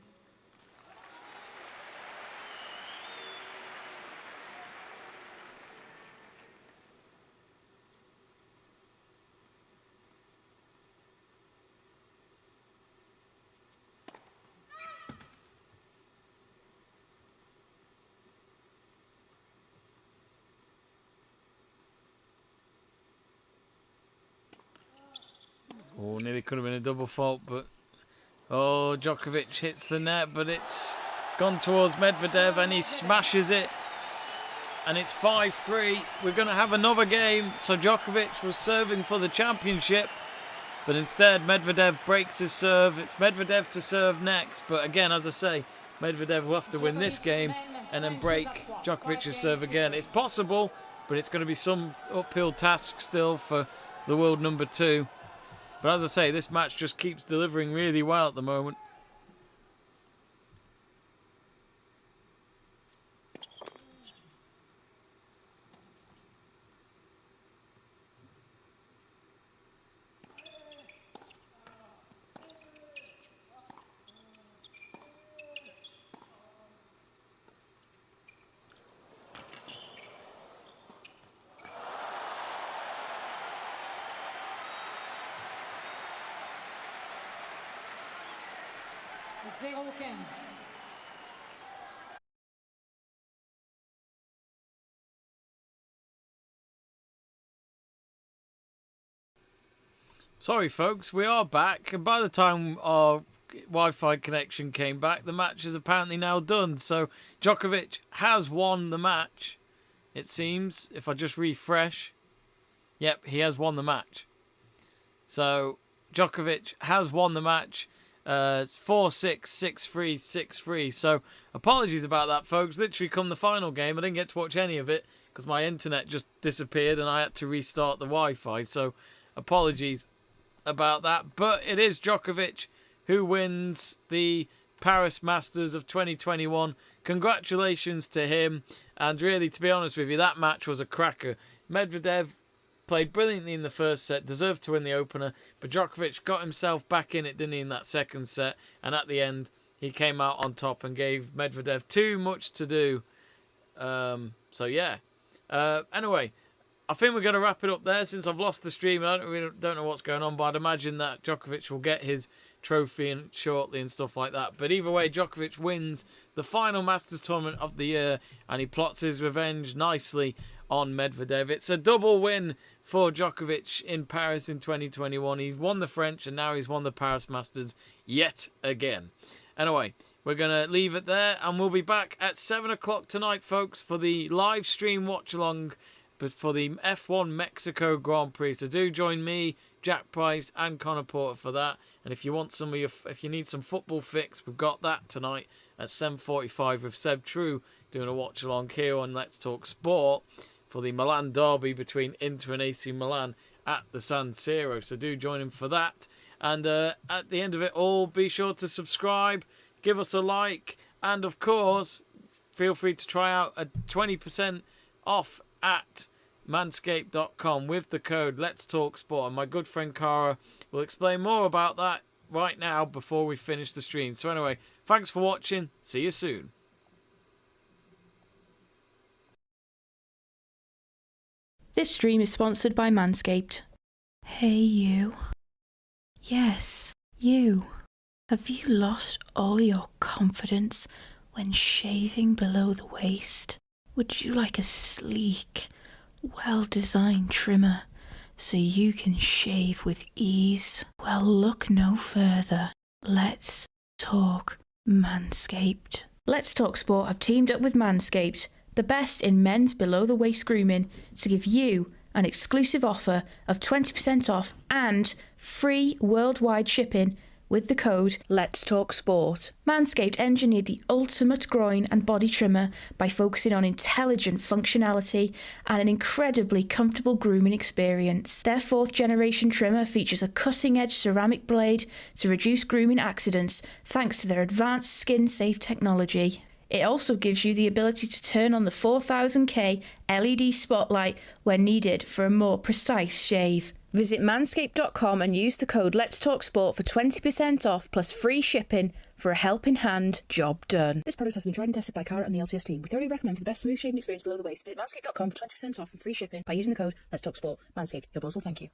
Oh, nearly could have been a double fault, but... Oh, Djokovic hits the net, but it's gone towards Medvedev and he smashes it. And it's 5-3. We're going to have another game. So Djokovic was serving for the championship, but instead Medvedev breaks his serve. It's Medvedev to serve next. But again, as I say, Medvedev will have to win this game and then break Djokovic's serve again. It's possible, but it's going to be some uphill task still for the world number 2. But as I say, this match just keeps delivering really well at the moment. Zéro 15. Sorry folks, we are back, and by the time our Wi-Fi connection came back, the match is apparently now done. So Djokovic has won the match, it seems, if I just refresh. Yep, he has won the match. So Djokovic has won the match. 4-6, 6-3, 6-3. So apologies about that, folks. Literally come the final game, I didn't get to watch any of it because my internet just disappeared and I had to restart the Wi-Fi. So apologies about that. But it is Djokovic who wins the Paris Masters of 2021. Congratulations to him. And really, to be honest with you, that match was a cracker. Medvedev played brilliantly in the first set, deserved to win the opener, but Djokovic got himself back in it, didn't he, in that second set, and at the end, he came out on top and gave Medvedev too much to do. So, yeah. Anyway, I think we're going to wrap it up there since I've lost the stream and I don't know what's going on, but I'd imagine that Djokovic will get his trophy and shortly and stuff like that. But either way, Djokovic wins the final Masters tournament of the year and he plots his revenge nicely on Medvedev. It's a double win for Djokovic in Paris in 2021. He's won the French and now he's won the Paris Masters yet again. Anyway, we're going to leave it there and we'll be back at 7 o'clock tonight, folks, for the live stream watch along but for the F1 Mexico Grand Prix. So do join me, Jack Price and Connor Porter for that. And if you want some of if you need some football fix, we've got that tonight at 7:45 with Seb True doing a watch along here on Let's Talk Sport for the Milan derby between Inter and AC Milan at the San Siro. So do join him for that. And at the end of it all, be sure to subscribe, give us a like, and of course, feel free to try out a 20% off at manscaped.com with the code Let's Talk Sport. And my good friend Cara will explain more about that right now before we finish the stream. So anyway, thanks for watching. See you soon. This stream is sponsored by Manscaped. Hey you. Yes, you. Have you lost all your confidence when shaving below the waist? Would you like a sleek, well-designed trimmer so you can shave with ease? Well, look no further. Let's talk Manscaped. Let's Talk Sport have teamed up with Manscaped, the best in men's below-the-waist grooming, to give you an exclusive offer of 20% off and free worldwide shipping with the code Let's Talk Sport. Manscaped engineered the ultimate groin and body trimmer by focusing on intelligent functionality and an incredibly comfortable grooming experience. Their 4th generation trimmer features a cutting-edge ceramic blade to reduce grooming accidents thanks to their advanced skin-safe technology. It also gives you the ability to turn on the 4000K LED spotlight when needed for a more precise shave. Visit manscaped.com and use the code Let's Talk Sport for 20% off plus free shipping for a helping hand job done. This product has been tried and tested by Cara and the LTS team. We thoroughly recommend for the best smooth shaving experience below the waist. Visit manscaped.com for 20% off and free shipping by using the code Let's Talk Sport. Manscaped, your balls will thank you.